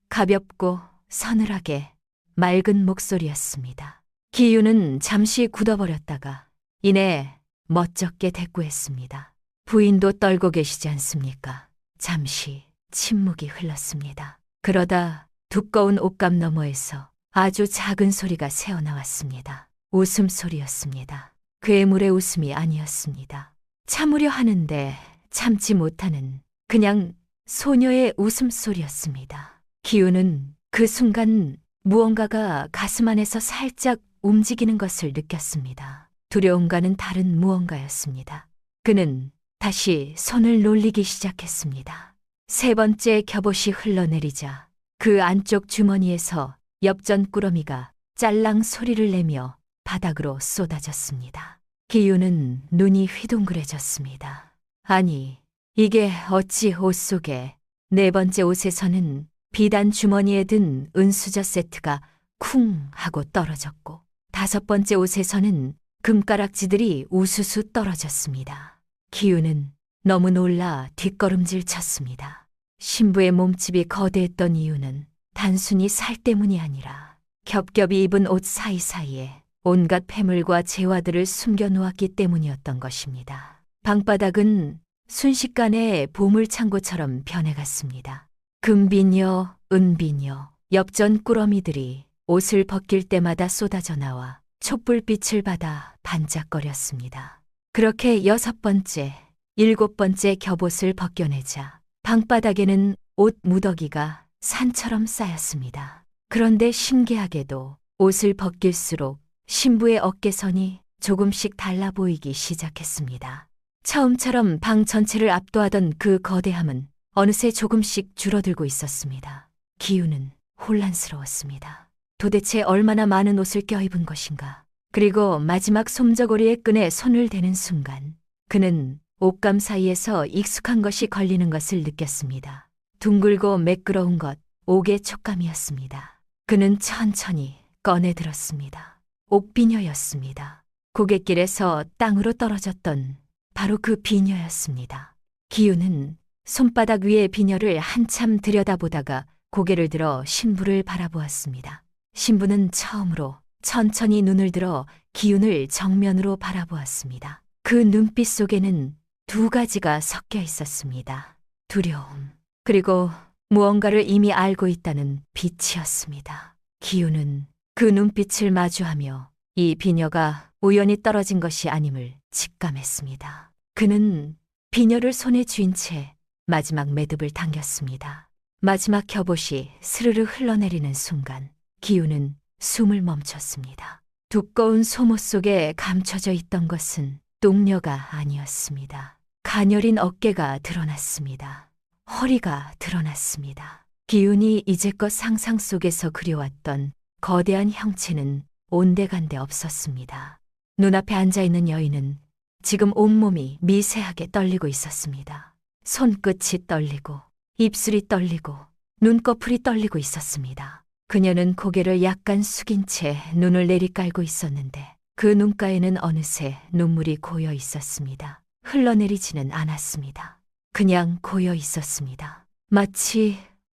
가볍고 서늘하게 맑은 목소리였습니다. 기우는 잠시 굳어버렸다가 이내 멋쩍게 대꾸했습니다. 부인도 떨고 계시지 않습니까? 잠시 침묵이 흘렀습니다. 그러다 두꺼운 옷감 너머에서 아주 작은 소리가 새어나왔습니다. 웃음소리였습니다. 괴물의 웃음이 아니었습니다. 참으려 하는데 참지 못하는 그냥 소녀의 웃음소리였습니다. 기우는 그 순간 무언가가 가슴 안에서 살짝 움직이는 것을 느꼈습니다. 두려움과는 다른 무언가였습니다. 그는 다시 손을 놀리기 시작했습니다. 세 번째 겹옷이 흘러내리자 그 안쪽 주머니에서 엽전 꾸러미가 짤랑 소리를 내며 바닥으로 쏟아졌습니다. 기우는 눈이 휘둥그레졌습니다. 아니, 이게 어찌 옷 속에 네 번째 옷에서는 비단 주머니에 든 은수저 세트가 쿵 하고 떨어졌고 다섯 번째 옷에서는 금가락지들이 우수수 떨어졌습니다. 기우는 너무 놀라 뒷걸음질 쳤습니다. 신부의 몸집이 거대했던 이유는 단순히 살 때문이 아니라 겹겹이 입은 옷 사이사이에 온갖 폐물과 재화들을 숨겨놓았기 때문이었던 것입니다. 방바닥은 순식간에 보물창고처럼 변해갔습니다. 금비녀, 은비녀, 엽전 꾸러미들이 옷을 벗길 때마다 쏟아져 나와 촛불빛을 받아 반짝거렸습니다. 그렇게 여섯 번째, 일곱 번째 겹옷을 벗겨내자 방바닥에는 옷 무더기가 산처럼 쌓였습니다. 그런데 신기하게도 옷을 벗길수록 신부의 어깨선이 조금씩 달라 보이기 시작했습니다. 처음처럼 방 전체를 압도하던 그 거대함은 어느새 조금씩 줄어들고 있었습니다. 기우는 혼란스러웠습니다. 도대체 얼마나 많은 옷을 껴입은 것인가? 그리고 마지막 솜저고리의 끈에 손을 대는 순간 그는 옷감 사이에서 익숙한 것이 걸리는 것을 느꼈습니다. 둥글고 매끄러운 것, 옥의 촉감이었습니다. 그는 천천히 꺼내 들었습니다. 옥비녀였습니다. 고갯길에서 땅으로 떨어졌던 바로 그 비녀였습니다. 기우는 손바닥 위의 비녀를 한참 들여다보다가 고개를 들어 신부를 바라보았습니다. 신부는 처음으로 천천히 눈을 들어 기운을 정면으로 바라보았습니다. 그 눈빛 속에는 두 가지가 섞여 있었습니다. 두려움, 그리고 무언가를 이미 알고 있다는 빛이었습니다. 기우는 그 눈빛을 마주하며 이 비녀가 우연히 떨어진 것이 아님을 직감했습니다. 그는 비녀를 손에 쥔 채 마지막 매듭을 당겼습니다. 마지막 겹옷이 스르르 흘러내리는 순간 기우는 숨을 멈췄습니다. 두꺼운 속옷 속에 감춰져 있던 것은 똥녀가 아니었습니다. 가녀린 어깨가 드러났습니다. 허리가 드러났습니다. 기운이 이제껏 상상 속에서 그려왔던 거대한 형체는 온데간데 없었습니다. 눈앞에 앉아있는 여인은 지금 온몸이 미세하게 떨리고 있었습니다. 손끝이 떨리고 입술이 떨리고 눈꺼풀이 떨리고 있었습니다. 그녀는 고개를 약간 숙인 채 눈을 내리깔고 있었는데 그 눈가에는 어느새 눈물이 고여 있었습니다. 흘러내리지는 않았습니다. 그냥 고여 있었습니다. 마치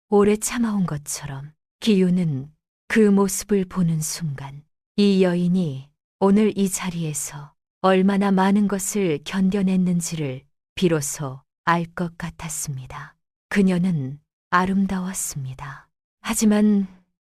오래 참아온 것처럼 기유는 그 모습을 보는 순간 이 여인이 오늘 이 자리에서 얼마나 많은 것을 견뎌냈는지를 비로소 알 것 같았습니다. 그녀는 아름다웠습니다. 하지만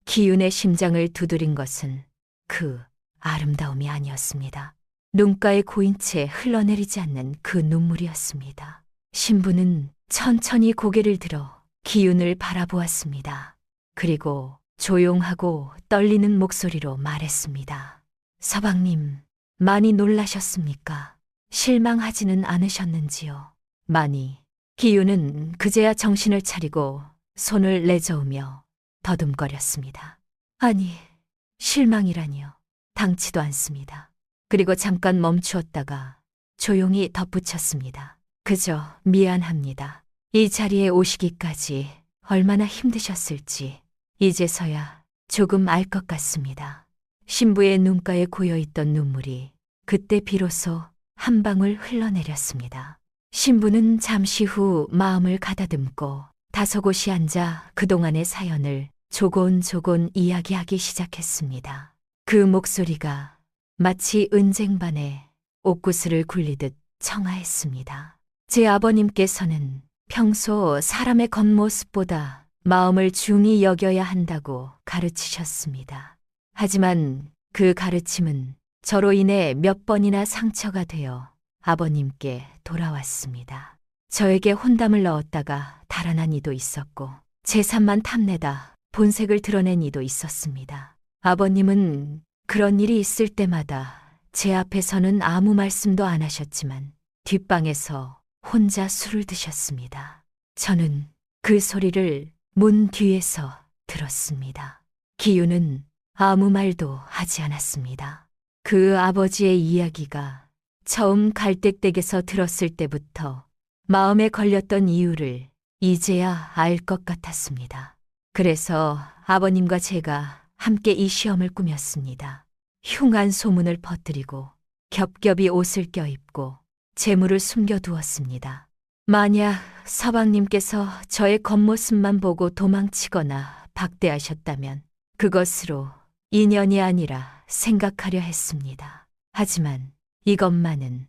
기윤의 심장을 두드린 것은 그 아름다움이 아니었습니다. 눈가에 고인 채 흘러내리지 않는 그 눈물이었습니다. 신부는 천천히 고개를 들어 기윤을 바라보았습니다. 그리고 조용하고 떨리는 목소리로 말했습니다. 서방님, 많이 놀라셨습니까? 실망하지는 않으셨는지요? 많이. 기윤은 그제야 정신을 차리고 손을 내저으며 더듬거렸습니다. 아니, 실망이라니요. 당치도 않습니다. 그리고 잠깐 멈추었다가 조용히 덧붙였습니다. 그저 미안합니다. 이 자리에 오시기까지 얼마나 힘드셨을지 이제서야 조금 알 것 같습니다. 신부의 눈가에 고여있던 눈물이 그때 비로소 한 방울 흘러내렸습니다. 신부는 잠시 후 마음을 가다듬고 다소곳이 앉아 그동안의 사연을 조곤조곤 이야기하기 시작했습니다. 그 목소리가 마치 은쟁반에 옥구슬을 굴리듯 청아했습니다. 제 아버님께서는 평소 사람의 겉모습보다 마음을 중히 여겨야 한다고 가르치셨습니다. 하지만 그 가르침은 저로 인해 몇 번이나 상처가 되어 아버님께 돌아왔습니다. 저에게 혼담을 넣었다가 달아난 이도 있었고 재산만 탐내다 본색을 드러낸 이도 있었습니다. 아버님은 그런 일이 있을 때마다 제 앞에서는 아무 말씀도 안 하셨지만 뒷방에서 혼자 술을 드셨습니다. 저는 그 소리를 문 뒤에서 들었습니다. 기유는 아무 말도 하지 않았습니다. 그 아버지의 이야기가 처음 갈대댁에서 들었을 때부터 마음에 걸렸던 이유를 이제야 알 것 같았습니다. 그래서 아버님과 제가 함께 이 시험을 꾸몄습니다. 흉한 소문을 퍼뜨리고 겹겹이 옷을 껴입고 재물을 숨겨두었습니다. 만약 서방님께서 저의 겉모습만 보고 도망치거나 박대하셨다면 그것으로 인연이 아니라 생각하려 했습니다. 하지만 이것만은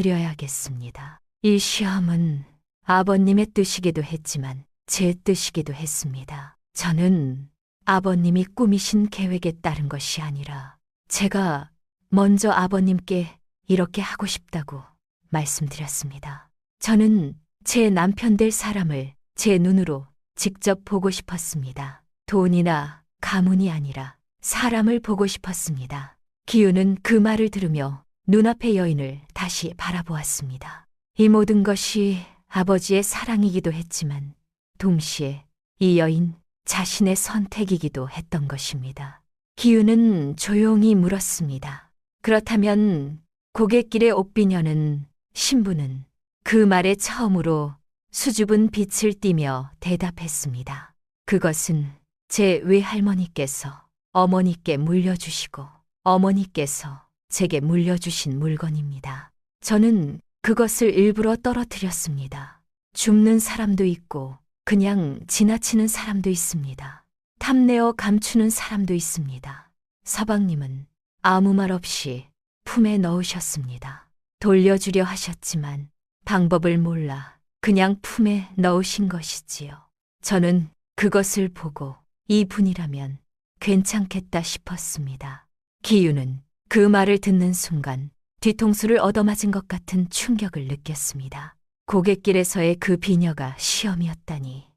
말씀드려야겠습니다. 이 시험은 아버님의 뜻이기도 했지만 제 뜻이기도 했습니다. 저는 아버님이 꾸미신 계획에 따른 것이 아니라 제가 먼저 아버님께 이렇게 하고 싶다고 말씀드렸습니다. 저는 제 남편 될 사람을 제 눈으로 직접 보고 싶었습니다. 돈이나 가문이 아니라 사람을 보고 싶었습니다. 기유는 그 말을 들으며 눈앞의 여인을 다시 바라보았습니다. 이 모든 것이 아버지의 사랑이기도 했지만 동시에 이 여인 자신의 선택이기도 했던 것입니다. 기유는 조용히 물었습니다. 그렇다면 고갯길의 옥비녀는 신부는 그 말에 처음으로 수줍은 빛을 띠며 대답했습니다. 그것은 제 외할머니께서 어머니께 물려주시고 어머니께서 제게 물려주신 물건입니다. 저는 그것을 일부러 떨어뜨렸습니다. 줍는 사람도 있고 그냥 지나치는 사람도 있습니다. 탐내어 감추는 사람도 있습니다. 서방님은 아무 말 없이 품에 넣으셨습니다. 돌려주려 하셨지만 방법을 몰라 그냥 품에 넣으신 것이지요. 저는 그것을 보고 이분이라면 괜찮겠다 싶었습니다. 기유는 그 말을 듣는 순간 뒤통수를 얻어맞은 것 같은 충격을 느꼈습니다. 고갯길에서의 그 비녀가 시험이었다니.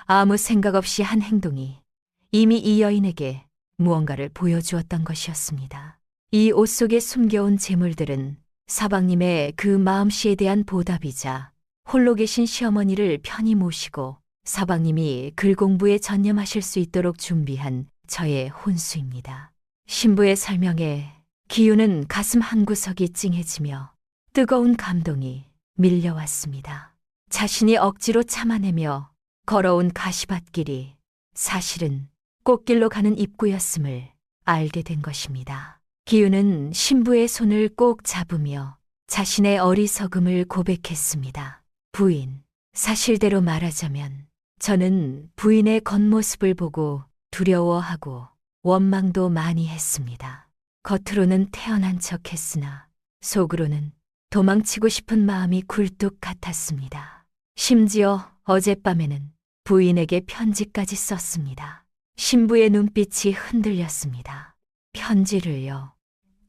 아무 생각 없이 한 행동이 이미 이 여인에게 무언가를 보여주었던 것이었습니다. 이 옷 속에 숨겨온 재물들은 서방님의 그 마음씨에 대한 보답이자 홀로 계신 시어머니를 편히 모시고 서방님이 글 공부에 전념하실 수 있도록 준비한 저의 혼수입니다. 신부의 설명에 기유는 가슴 한구석이 찡해지며 뜨거운 감동이 밀려왔습니다. 자신이 억지로 참아내며 걸어온 가시밭길이 사실은 꽃길로 가는 입구였음을 알게 된 것입니다. 기유는 신부의 손을 꼭 잡으며 자신의 어리석음을 고백했습니다. 부인, 사실대로 말하자면 저는 부인의 겉모습을 보고 두려워하고 원망도 많이 했습니다. 겉으로는 태어난 척 했으나 속으로는 도망치고 싶은 마음이 굴뚝 같았습니다. 심지어 어젯밤에는 부인에게 편지까지 썼습니다. 신부의 눈빛이 흔들렸습니다. 편지를요.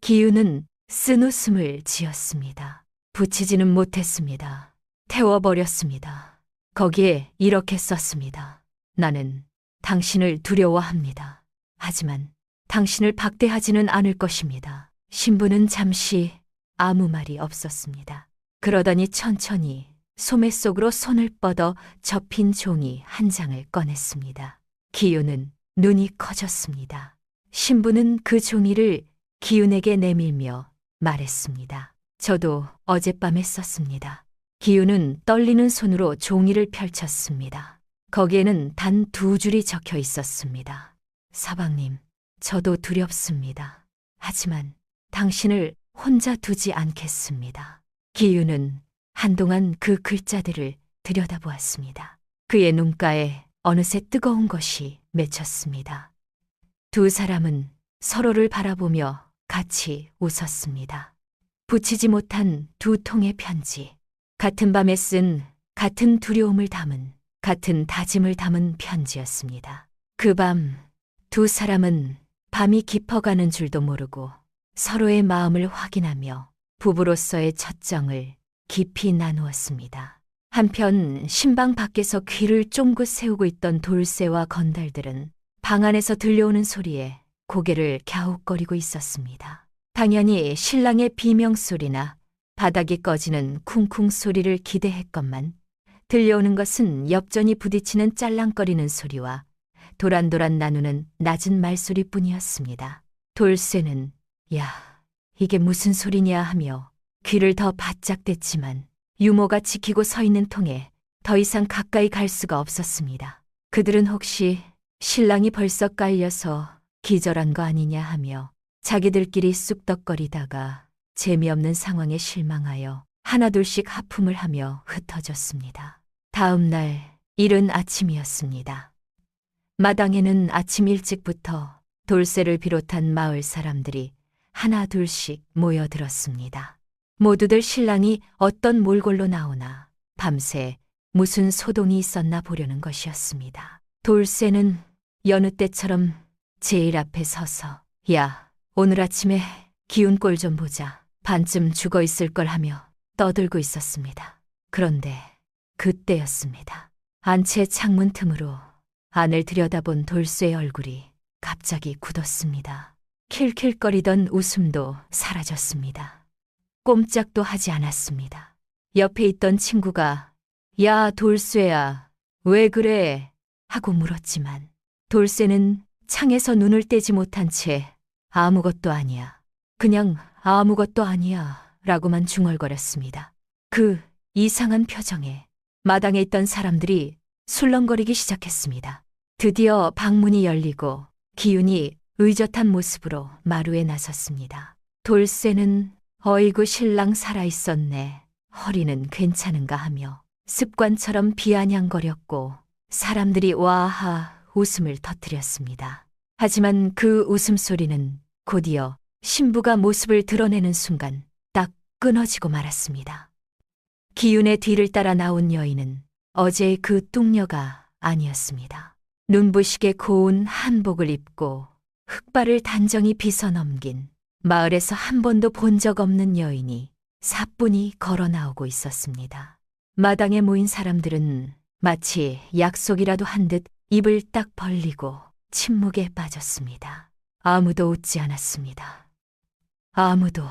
기우는 쓴웃음을 지었습니다. 붙이지는 못했습니다. 태워버렸습니다. 거기에 이렇게 썼습니다. 나는 당신을 두려워합니다. 하지만 당신을 박대하지는 않을 것입니다. 신부는 잠시 아무 말이 없었습니다. 그러더니 천천히 소매 속으로 손을 뻗어 접힌 종이 한 장을 꺼냈습니다. 기우는 눈이 커졌습니다. 신부는 그 종이를 기훈에게 내밀며 말했습니다. 저도 어젯밤에 썼습니다. 기훈은 떨리는 손으로 종이를 펼쳤습니다. 거기에는 단 2줄이 적혀 있었습니다. 서방님, 저도 두렵습니다. 하지만 당신을 혼자 두지 않겠습니다. 기훈은 한동안 그 글자들을 들여다보았습니다. 그의 눈가에 어느새 뜨거운 것이 맺혔습니다. 두 사람은 서로를 바라보며 같이 웃었습니다. 붙이지 못한 2통의 편지, 같은 밤에 쓴 같은 두려움을 담은, 같은 다짐을 담은 편지였습니다. 그 밤 두 사람은 밤이 깊어가는 줄도 모르고 서로의 마음을 확인하며 부부로서의 첫 정을 깊이 나누었습니다. 한편 신방 밖에서 귀를 쫑긋 세우고 있던 돌쇠와 건달들은 방 안에서 들려오는 소리에 고개를 갸웃거리고 있었습니다. 당연히 신랑의 비명소리나 바닥이 꺼지는 쿵쿵 소리를 기대했건만 들려오는 것은 엽전이 부딪히는 짤랑거리는 소리와 도란도란 나누는 낮은 말소리뿐이었습니다. 돌쇠는 야, 이게 무슨 소리냐 하며 귀를 더 바짝 댔지만 유모가 지키고 서 있는 통에 더 이상 가까이 갈 수가 없었습니다. 그들은 혹시 신랑이 벌써 깔려서 기절한 거 아니냐 하며 자기들끼리 쑥덕거리다가 재미없는 상황에 실망하여 하나둘씩 하품을 하며 흩어졌습니다. 다음 날 이른 아침이었습니다. 마당에는 아침 일찍부터 돌쇠를 비롯한 마을 사람들이 하나 둘씩 모여들었습니다. 모두들 신랑이 어떤 몰골로 나오나 밤새 무슨 소동이 있었나 보려는 것이었습니다. 돌쇠는 여느 때처럼 제일 앞에 서서 야, 오늘 아침에 기운 꼴 좀 보자. 반쯤 죽어 있을 걸 하며 떠들고 있었습니다. 그런데 그때였습니다. 안채 창문 틈으로 안을 들여다본 돌쇠의 얼굴이 갑자기 굳었습니다. 킬킬거리던 웃음도 사라졌습니다. 꼼짝도 하지 않았습니다. 옆에 있던 친구가 야, 돌쇠야, 왜 그래? 하고 물었지만 돌쇠는 창에서 눈을 떼지 못한 채 아무것도 아니야. 그냥 아무것도 아니야 라고만 중얼거렸습니다. 그 이상한 표정에 마당에 있던 사람들이 술렁거리기 시작했습니다. 드디어 방문이 열리고 기훈이 의젓한 모습으로 마루에 나섰습니다. 돌쇠는 어이구 신랑 살아있었네. 허리는 괜찮은가 하며 습관처럼 비아냥거렸고 사람들이 와하 웃음을 터뜨렸습니다. 하지만 그 웃음소리는 곧이어 신부가 모습을 드러내는 순간 딱 끊어지고 말았습니다. 기훈의 뒤를 따라 나온 여인은 어제의 그 뚱녀가 아니었습니다. 눈부시게 고운 한복을 입고 흑발을 단정히 빗어넘긴 마을에서 한 번도 본 적 없는 여인이 사뿐히 걸어 나오고 있었습니다. 마당에 모인 사람들은 마치 약속이라도 한 듯 입을 딱 벌리고 침묵에 빠졌습니다. 아무도 웃지 않았습니다. 아무도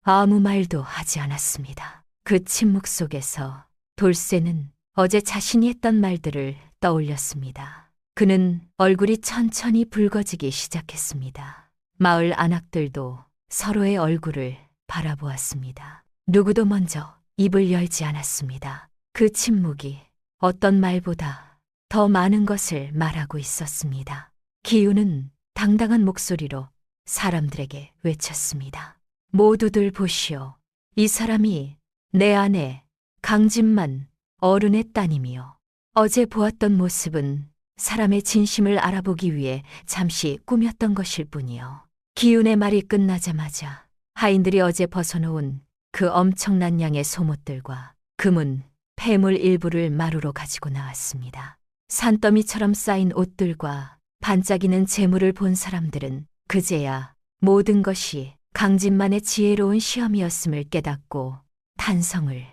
아무 말도 하지 않았습니다. 그 침묵 속에서 돌쇠는 어제 자신이 했던 말들을 떠올렸습니다. 그는 얼굴이 천천히 붉어지기 시작했습니다. 마을 안악들도 서로의 얼굴을 바라보았습니다. 누구도 먼저 입을 열지 않았습니다. 그 침묵이 어떤 말보다 더 많은 것을 말하고 있었습니다. 기훈은 당당한 목소리로 사람들에게 외쳤습니다. 모두들 보시오. 이 사람이 내 아내 강진만 어른의 따님이요. 어제 보았던 모습은 사람의 진심을 알아보기 위해 잠시 꾸몄던 것일 뿐이요. 기훈의 말이 끝나자마자 하인들이 어제 벗어놓은 그 엄청난 양의 속옷들과 금은 폐물 일부를 마루로 가지고 나왔습니다. 산더미처럼 쌓인 옷들과 반짝이는 재물을 본 사람들은 그제야 모든 것이 강진만의 지혜로운 시험이었음을 깨닫고 탄성을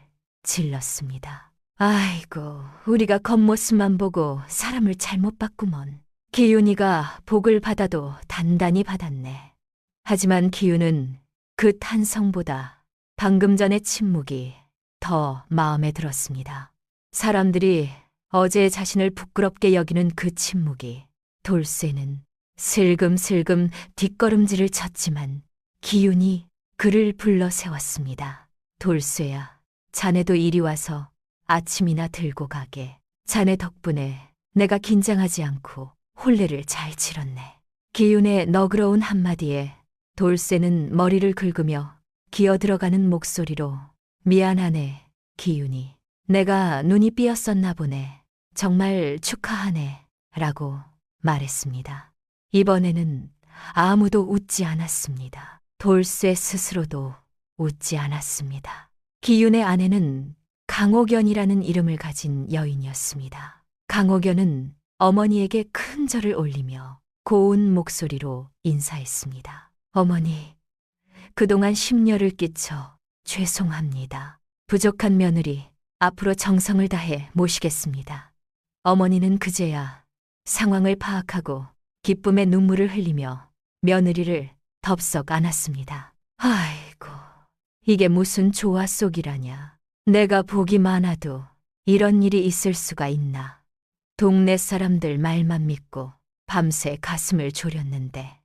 질렀습니다. 아이고, 우리가 겉모습만 보고 사람을 잘못 봤구먼. 기훈이가 복을 받아도 단단히 받았네. 하지만 기훈은 그 탄성보다 방금 전의 침묵이 더 마음에 들었습니다. 사람들이 어제 자신을 부끄럽게 여기는 그 침묵이 돌쇠는 슬금슬금 뒷걸음질을 쳤지만 기훈이 그를 불러 세웠습니다. 돌쇠야, 자네도 이리 와서 아침이나 들고 가게. 자네 덕분에 내가 긴장하지 않고 혼례를 잘 치렀네. 기훈의 너그러운 한마디에 돌쇠는 머리를 긁으며 기어들어가는 목소리로 미안하네, 기훈이. 내가 눈이 삐었었나 보네. 정말 축하하네. 라고 말했습니다. 이번에는 아무도 웃지 않았습니다. 돌쇠 스스로도 웃지 않았습니다. 기훈의 아내는 강옥연이라는 이름을 가진 여인이었습니다. 강옥연은 어머니에게 큰 절을 올리며 고운 목소리로 인사했습니다. 어머니, 그동안 심려를 끼쳐 죄송합니다. 부족한 며느리, 앞으로 정성을 다해 모시겠습니다. 어머니는 그제야 상황을 파악하고 기쁨의 눈물을 흘리며 며느리를 덥석 안았습니다. 아이고, 이게 무슨 조화 속이라냐. 내가 복이 많아도 이런 일이 있을 수가 있나. 동네 사람들 말만 믿고 밤새 가슴을 졸였는데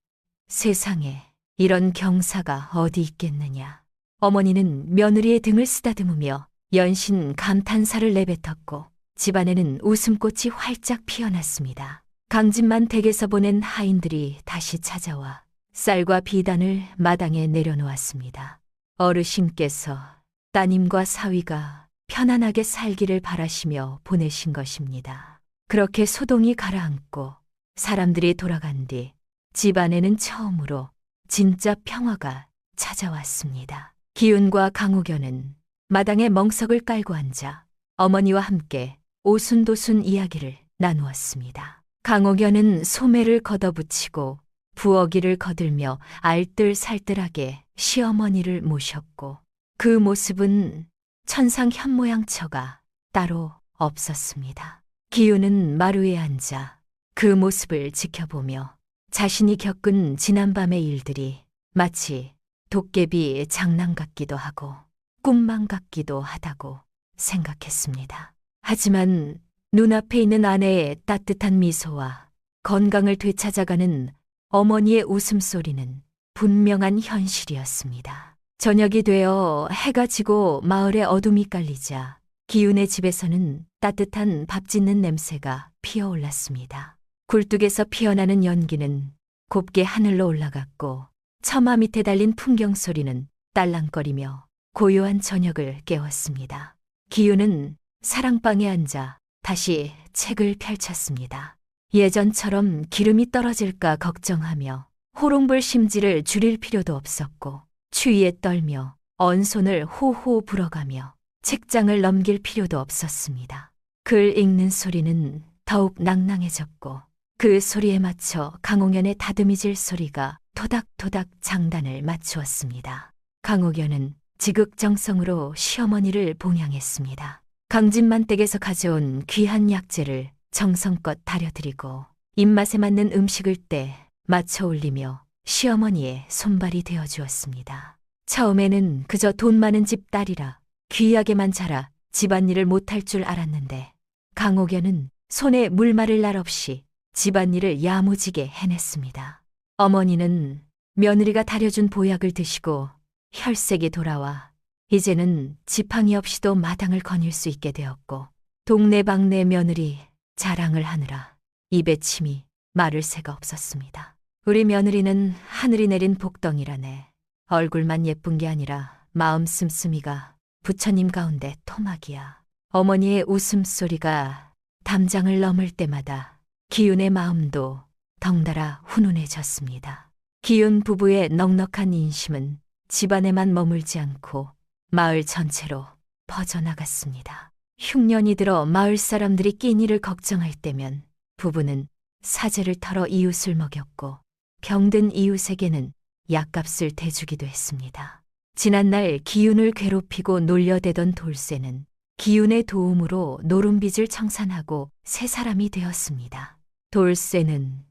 세상에 이런 경사가 어디 있겠느냐. 어머니는 며느리의 등을 쓰다듬으며 연신 감탄사를 내뱉었고 집안에는 웃음꽃이 활짝 피어났습니다. 강진만 댁에서 보낸 하인들이 다시 찾아와 쌀과 비단을 마당에 내려놓았습니다. 어르신께서 따님과 사위가 편안하게 살기를 바라시며 보내신 것입니다. 그렇게 소동이 가라앉고 사람들이 돌아간 뒤 집안에는 처음으로 진짜 평화가 찾아왔습니다. 기훈과 강옥연은 마당에 멍석을 깔고 앉아 어머니와 함께 오순도순 이야기를 나누었습니다. 강옥연은 소매를 걷어붙이고 부엌일을 거들며 알뜰살뜰하게 시어머니를 모셨고 그 모습은 천상 현모양처가 따로 없었습니다. 기훈은 마루에 앉아 그 모습을 지켜보며 자신이 겪은 지난밤의 일들이 마치 도깨비 장난 같기도 하고 꿈만 같기도 하다고 생각했습니다. 하지만 눈앞에 있는 아내의 따뜻한 미소와 건강을 되찾아가는 어머니의 웃음소리는 분명한 현실이었습니다. 저녁이 되어 해가 지고 마을에 어둠이 깔리자 기훈의 집에서는 따뜻한 밥 짓는 냄새가 피어올랐습니다. 굴뚝에서 피어나는 연기는 곱게 하늘로 올라갔고 처마 밑에 달린 풍경 소리는 딸랑거리며 고요한 저녁을 깨웠습니다. 기훈은 사랑방에 앉아 다시 책을 펼쳤습니다. 예전처럼 기름이 떨어질까 걱정하며 호롱불 심지를 줄일 필요도 없었고 추위에 떨며 언손을 호호 불어가며 책장을 넘길 필요도 없었습니다. 글 읽는 소리는 더욱 낭낭해졌고 그 소리에 맞춰 강옥연의 다듬이질 소리가 토닥토닥 장단을 맞추었습니다. 강옥연은 지극정성으로 시어머니를 봉양했습니다. 강진만 댁에서 가져온 귀한 약재를 정성껏 다려드리고 입맛에 맞는 음식을 때 맞춰 올리며 시어머니의 손발이 되어주었습니다. 처음에는 그저 돈 많은 집 딸이라 귀하게만 자라 집안일을 못할 줄 알았는데 강옥연은 손에 물 마를 날 없이 집안일을 야무지게 해냈습니다. 어머니는 며느리가 다려준 보약을 드시고 혈색이 돌아와 이제는 지팡이 없이도 마당을 거닐 수 있게 되었고 동네방네 며느리 자랑을 하느라 입에 침이 마를 새가 없었습니다. 우리 며느리는 하늘이 내린 복덩이라네. 얼굴만 예쁜 게 아니라 마음 씀씀이가 부처님 가운데 토막이야. 어머니의 웃음소리가 담장을 넘을 때마다 기윤의 마음도 덩달아 훈훈해졌습니다. 기윤 부부의 넉넉한 인심은 집안에만 머물지 않고 마을 전체로 퍼져나갔습니다. 흉년이 들어 마을 사람들이 끼니를 걱정할 때면 부부는 사제를 털어 이웃을 먹였고 병든 이웃에게는 약값을 대주기도 했습니다. 지난날 기윤을 괴롭히고 놀려대던 돌쇠는 기윤의 도움으로 노름빚을 청산하고 새 사람이 되었습니다. 돌쇠는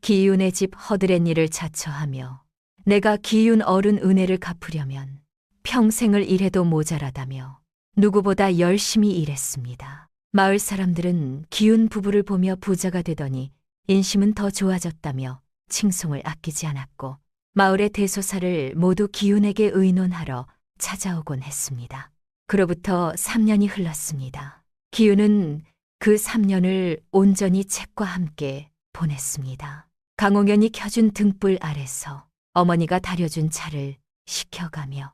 기윤의 집 허드렛 일을 자처하며 내가 기윤 어른 은혜를 갚으려면 평생을 일해도 모자라다며 누구보다 열심히 일했습니다. 마을 사람들은 기윤 부부를 보며 부자가 되더니 인심은 더 좋아졌다며 칭송을 아끼지 않았고 마을의 대소사를 모두 기윤에게 의논하러 찾아오곤 했습니다. 그로부터 3년이 흘렀습니다. 기윤은 그 3년을 온전히 책과 함께 보냈습니다. 강홍현이 켜준 등불 아래서 어머니가 다려준 차를 식혀가며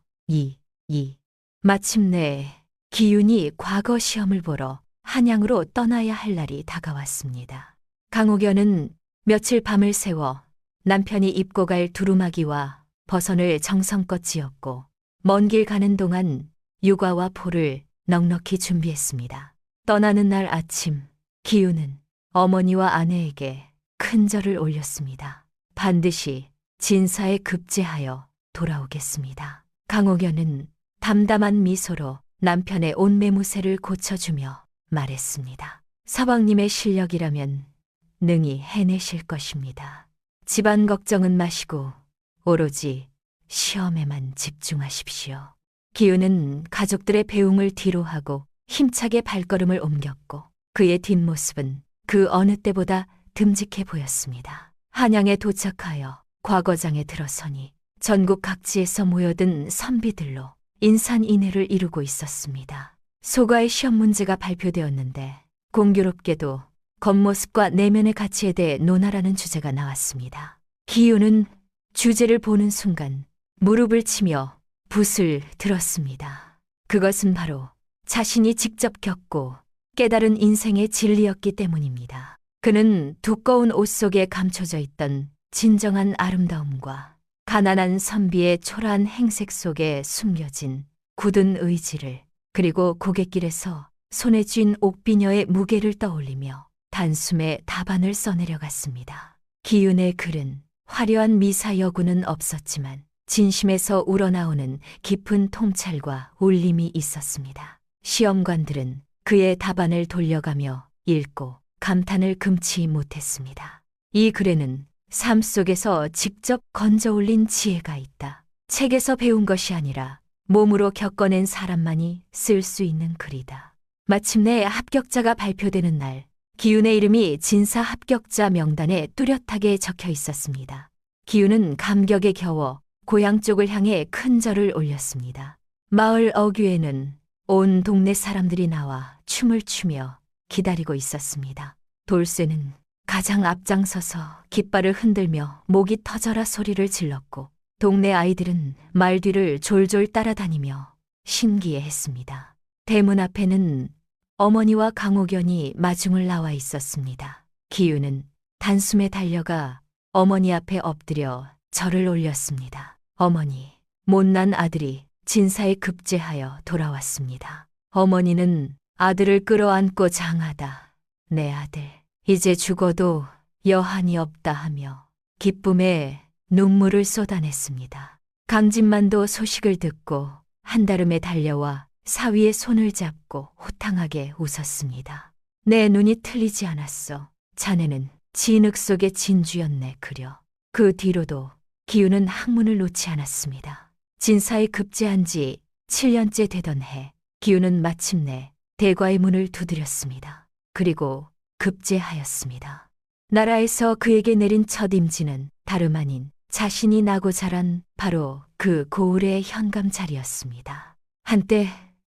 마침내 기윤이 과거 시험을 보러 한양으로 떠나야 할 날이 다가왔습니다. 강옥연은 며칠 밤을 새워 남편이 입고 갈 두루마기와 버선을 정성껏 지었고 먼 길 가는 동안 육아와 포를 넉넉히 준비했습니다. 떠나는 날 아침 기윤은 어머니와 아내에게 큰 절을 올렸습니다. 반드시 진사에 급제하여 돌아오겠습니다. 강옥연은 담담한 미소로 남편의 옷매무새를 고쳐주며 말했습니다. 서방님의 실력이라면 능히 해내실 것입니다. 집안 걱정은 마시고 오로지 시험에만 집중하십시오. 기윤은 가족들의 배웅을 뒤로하고 힘차게 발걸음을 옮겼고 그의 뒷모습은 그 어느 때보다 듬직해 보였습니다. 한양에 도착하여 과거장에 들어서니 전국 각지에서 모여든 선비들로 인산인해를 이루고 있었습니다. 소가의 시험 문제가 발표되었는데 공교롭게도 겉모습과 내면의 가치에 대해 논하라는 주제가 나왔습니다. 기윤은 주제를 보는 순간 무릎을 치며 붓을 들었습니다. 그것은 바로 자신이 직접 겪고 깨달은 인생의 진리였기 때문입니다. 그는 두꺼운 옷 속에 감춰져 있던 진정한 아름다움과 가난한 선비의 초라한 행색 속에 숨겨진 굳은 의지를 그리고 고갯길에서 손에 쥔 옥비녀의 무게를 떠올리며 단숨에 답안을 써내려갔습니다. 기윤의 글은 화려한 미사여구는 없었지만 진심에서 우러나오는 깊은 통찰과 울림이 있었습니다. 시험관들은 그의 답안을 돌려가며 읽고 감탄을 금치 못했습니다. 이 글에는 삶 속에서 직접 건져 올린 지혜가 있다. 책에서 배운 것이 아니라 몸으로 겪어낸 사람만이 쓸 수 있는 글이다. 마침내 합격자가 발표되는 날, 기윤의 이름이 진사 합격자 명단에 뚜렷하게 적혀 있었습니다. 기윤은 감격에 겨워 고향 쪽을 향해 큰 절을 올렸습니다. 마을 어귀에는 온 동네 사람들이 나와 춤을 추며 기다리고 있었습니다. 돌쇠는 가장 앞장서서 깃발을 흔들며 목이 터져라 소리를 질렀고 동네 아이들은 말 뒤를 졸졸 따라다니며 신기해했습니다. 대문 앞에는 어머니와 강옥연이 마중을 나와 있었습니다. 기윤은 단숨에 달려가 어머니 앞에 엎드려 절을 올렸습니다. 어머니, 못난 아들이 진사에 급제하여 돌아왔습니다. 어머니는 아들을 끌어안고 장하다. 내 아들, 이제 죽어도 여한이 없다 하며 기쁨에 눈물을 쏟아냈습니다. 강진만도 소식을 듣고 한달음에 달려와 사위의 손을 잡고 호탕하게 웃었습니다. 내 눈이 틀리지 않았어. 자네는 진흙 속의 진주였네 그려. 그 뒤로도 기윤은 학문을 놓지 않았습니다. 진사에 급제한 지 7년째 되던 해, 기윤은 마침내 대과의 문을 두드렸습니다. 그리고 급제하였습니다. 나라에서 그에게 내린 첫 임지는 다름 아닌 자신이 나고 자란 바로 그 고을의 현감 자리였습니다. 한때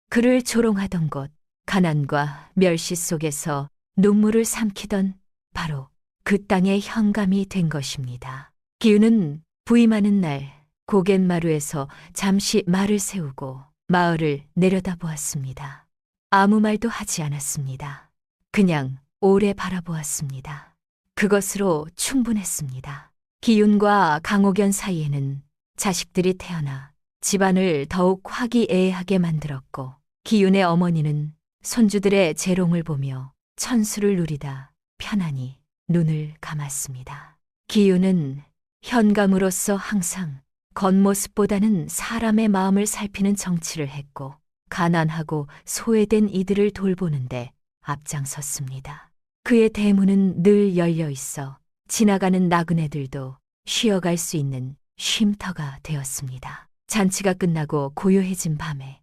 그를 조롱하던 곳, 가난과 멸시 속에서 눈물을 삼키던 바로 그 땅의 현감이 된 것입니다. 기윤은 부임하는 날 고갯마루에서 잠시 말을 세우고 마을을 내려다보았습니다. 아무 말도 하지 않았습니다. 그냥 오래 바라보았습니다. 그것으로 충분했습니다. 기윤과 강옥연 사이에는 자식들이 태어나 집안을 더욱 화기애애하게 만들었고, 기윤의 어머니는 손주들의 재롱을 보며 천수를 누리다 편안히 눈을 감았습니다. 기윤은 현감으로서 항상 겉모습보다는 사람의 마음을 살피는 정치를 했고, 가난하고 소외된 이들을 돌보는데 앞장섰습니다. 그의 대문은 늘 열려 있어 지나가는 나그네들도 쉬어갈 수 있는 쉼터가 되었습니다. 잔치가 끝나고 고요해진 밤에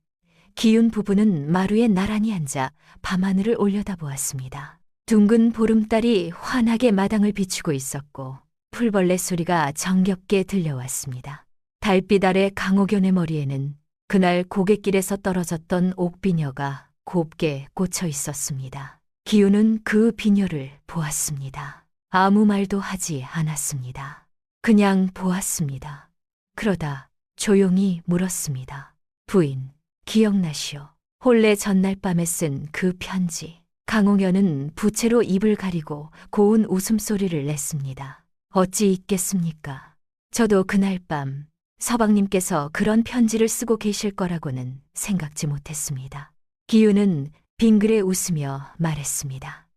기윤 부부는 마루에 나란히 앉아 밤하늘을 올려다보았습니다. 둥근 보름달이 환하게 마당을 비추고 있었고, 풀벌레 소리가 정겹게 들려왔습니다. 달빛 아래 강옥연의 머리에는 그날 고갯길에서 떨어졌던 옥비녀가 곱게 꽂혀 있었습니다. 기윤은 그 비녀를 보았습니다. 아무 말도 하지 않았습니다. 그냥 보았습니다. 그러다 조용히 물었습니다. 부인, 기억나시오? 혼례 전날 밤에 쓴 그 편지. 강옥연은 부채로 입을 가리고 고운 웃음소리를 냈습니다. 어찌 있겠습니까? 저도 그날 밤 서방님께서 그런 편지를 쓰고 계실 거라고는 생각지 못했습니다. 기윤은 빙그레 웃으며 말했습니다.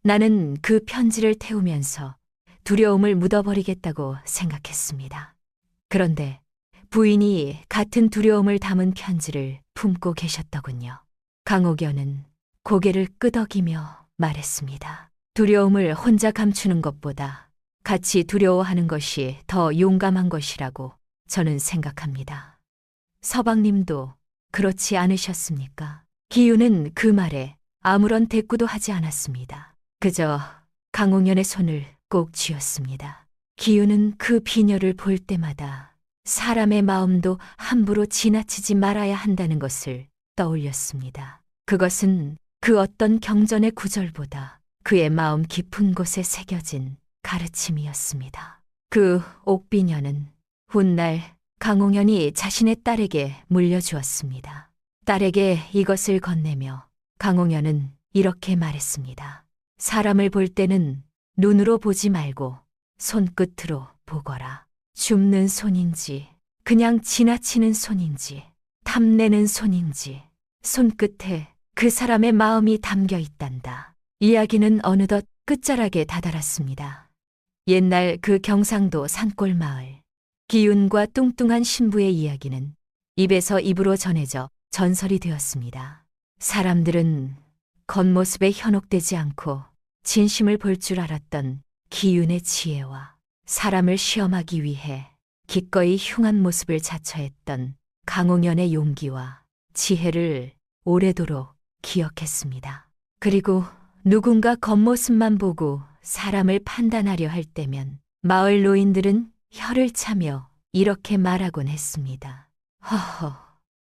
나는 그 편지를 태우면서 두려움을 묻어버리겠다고 생각했습니다. 그런데 부인이 같은 두려움을 담은 편지를 품고 계셨더군요. 강옥연은 고개를 끄덕이며 말했습니다. 두려움을 혼자 감추는 것보다 같이 두려워하는 것이 더 용감한 것이라고 저는 생각합니다. 서방님도 그렇지 않으셨습니까? 기윤은 그 말에 아무런 대꾸도 하지 않았습니다. 그저 강옥연의 손을 꼭 쥐었습니다. 기윤은 그 비녀를 볼 때마다 사람의 마음도 함부로 지나치지 말아야 한다는 것을 떠올렸습니다. 그것은 그 어떤 경전의 구절보다 그의 마음 깊은 곳에 새겨진 가르침이었습니다. 그 옥비녀는 훗날 강옥연이 자신의 딸에게 물려주었습니다. 딸에게 이것을 건네며 강옥연은 이렇게 말했습니다. 사람을 볼 때는 눈으로 보지 말고 손끝으로 보거라. 줍는 손인지, 그냥 지나치는 손인지, 탐내는 손인지, 손끝에 그 사람의 마음이 담겨 있단다. 이야기는 어느덧 끝자락에 다다랐습니다. 옛날 그 경상도 산골 마을, 기윤과 뚱뚱한 신부의 이야기는 입에서 입으로 전해져 전설이 되었습니다. 사람들은 겉모습에 현혹되지 않고 진심을 볼 줄 알았던 기윤의 지혜와 사람을 시험하기 위해 기꺼이 흉한 모습을 자처했던 강옥연의 용기와 지혜를 오래도록 기억했습니다. 그리고 누군가 겉모습만 보고 사람을 판단하려 할 때면 마을 노인들은 혀를 차며 이렇게 말하곤 했습니다. 허허,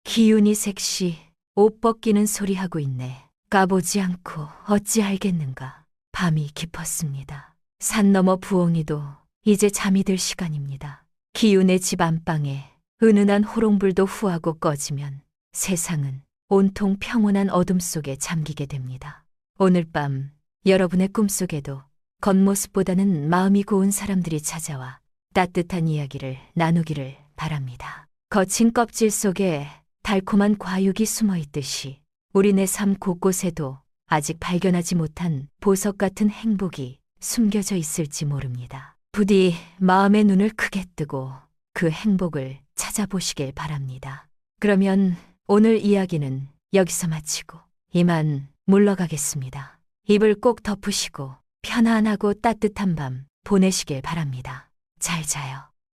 기윤이 색시 옷 벗기는 소리 하고 있네. 까보지 않고 어찌 알겠는가. 밤이 깊었습니다. 산 너머 부엉이도 이제 잠이 들 시간입니다. 기윤의 집 안방에 은은한 호롱불도 후하고 꺼지면 세상은 온통 평온한 어둠 속에 잠기게 됩니다. 오늘 밤 여러분의 꿈속에도 겉모습보다는 마음이 고운 사람들이 찾아와 따뜻한 이야기를 나누기를 바랍니다. 거친 껍질 속에 달콤한 과육이 숨어 있듯이 우리네 삶 곳곳에도 아직 발견하지 못한 보석 같은 행복이 숨겨져 있을지 모릅니다. 부디 마음의 눈을 크게 뜨고 그 행복을 찾아보시길 바랍니다. 그러면 오늘 이야기는 여기서 마치고 이만 물러가겠습니다. 이불 꼭 덮으시고 편안하고 따뜻한 밤 보내시길 바랍니다. 잘 자요.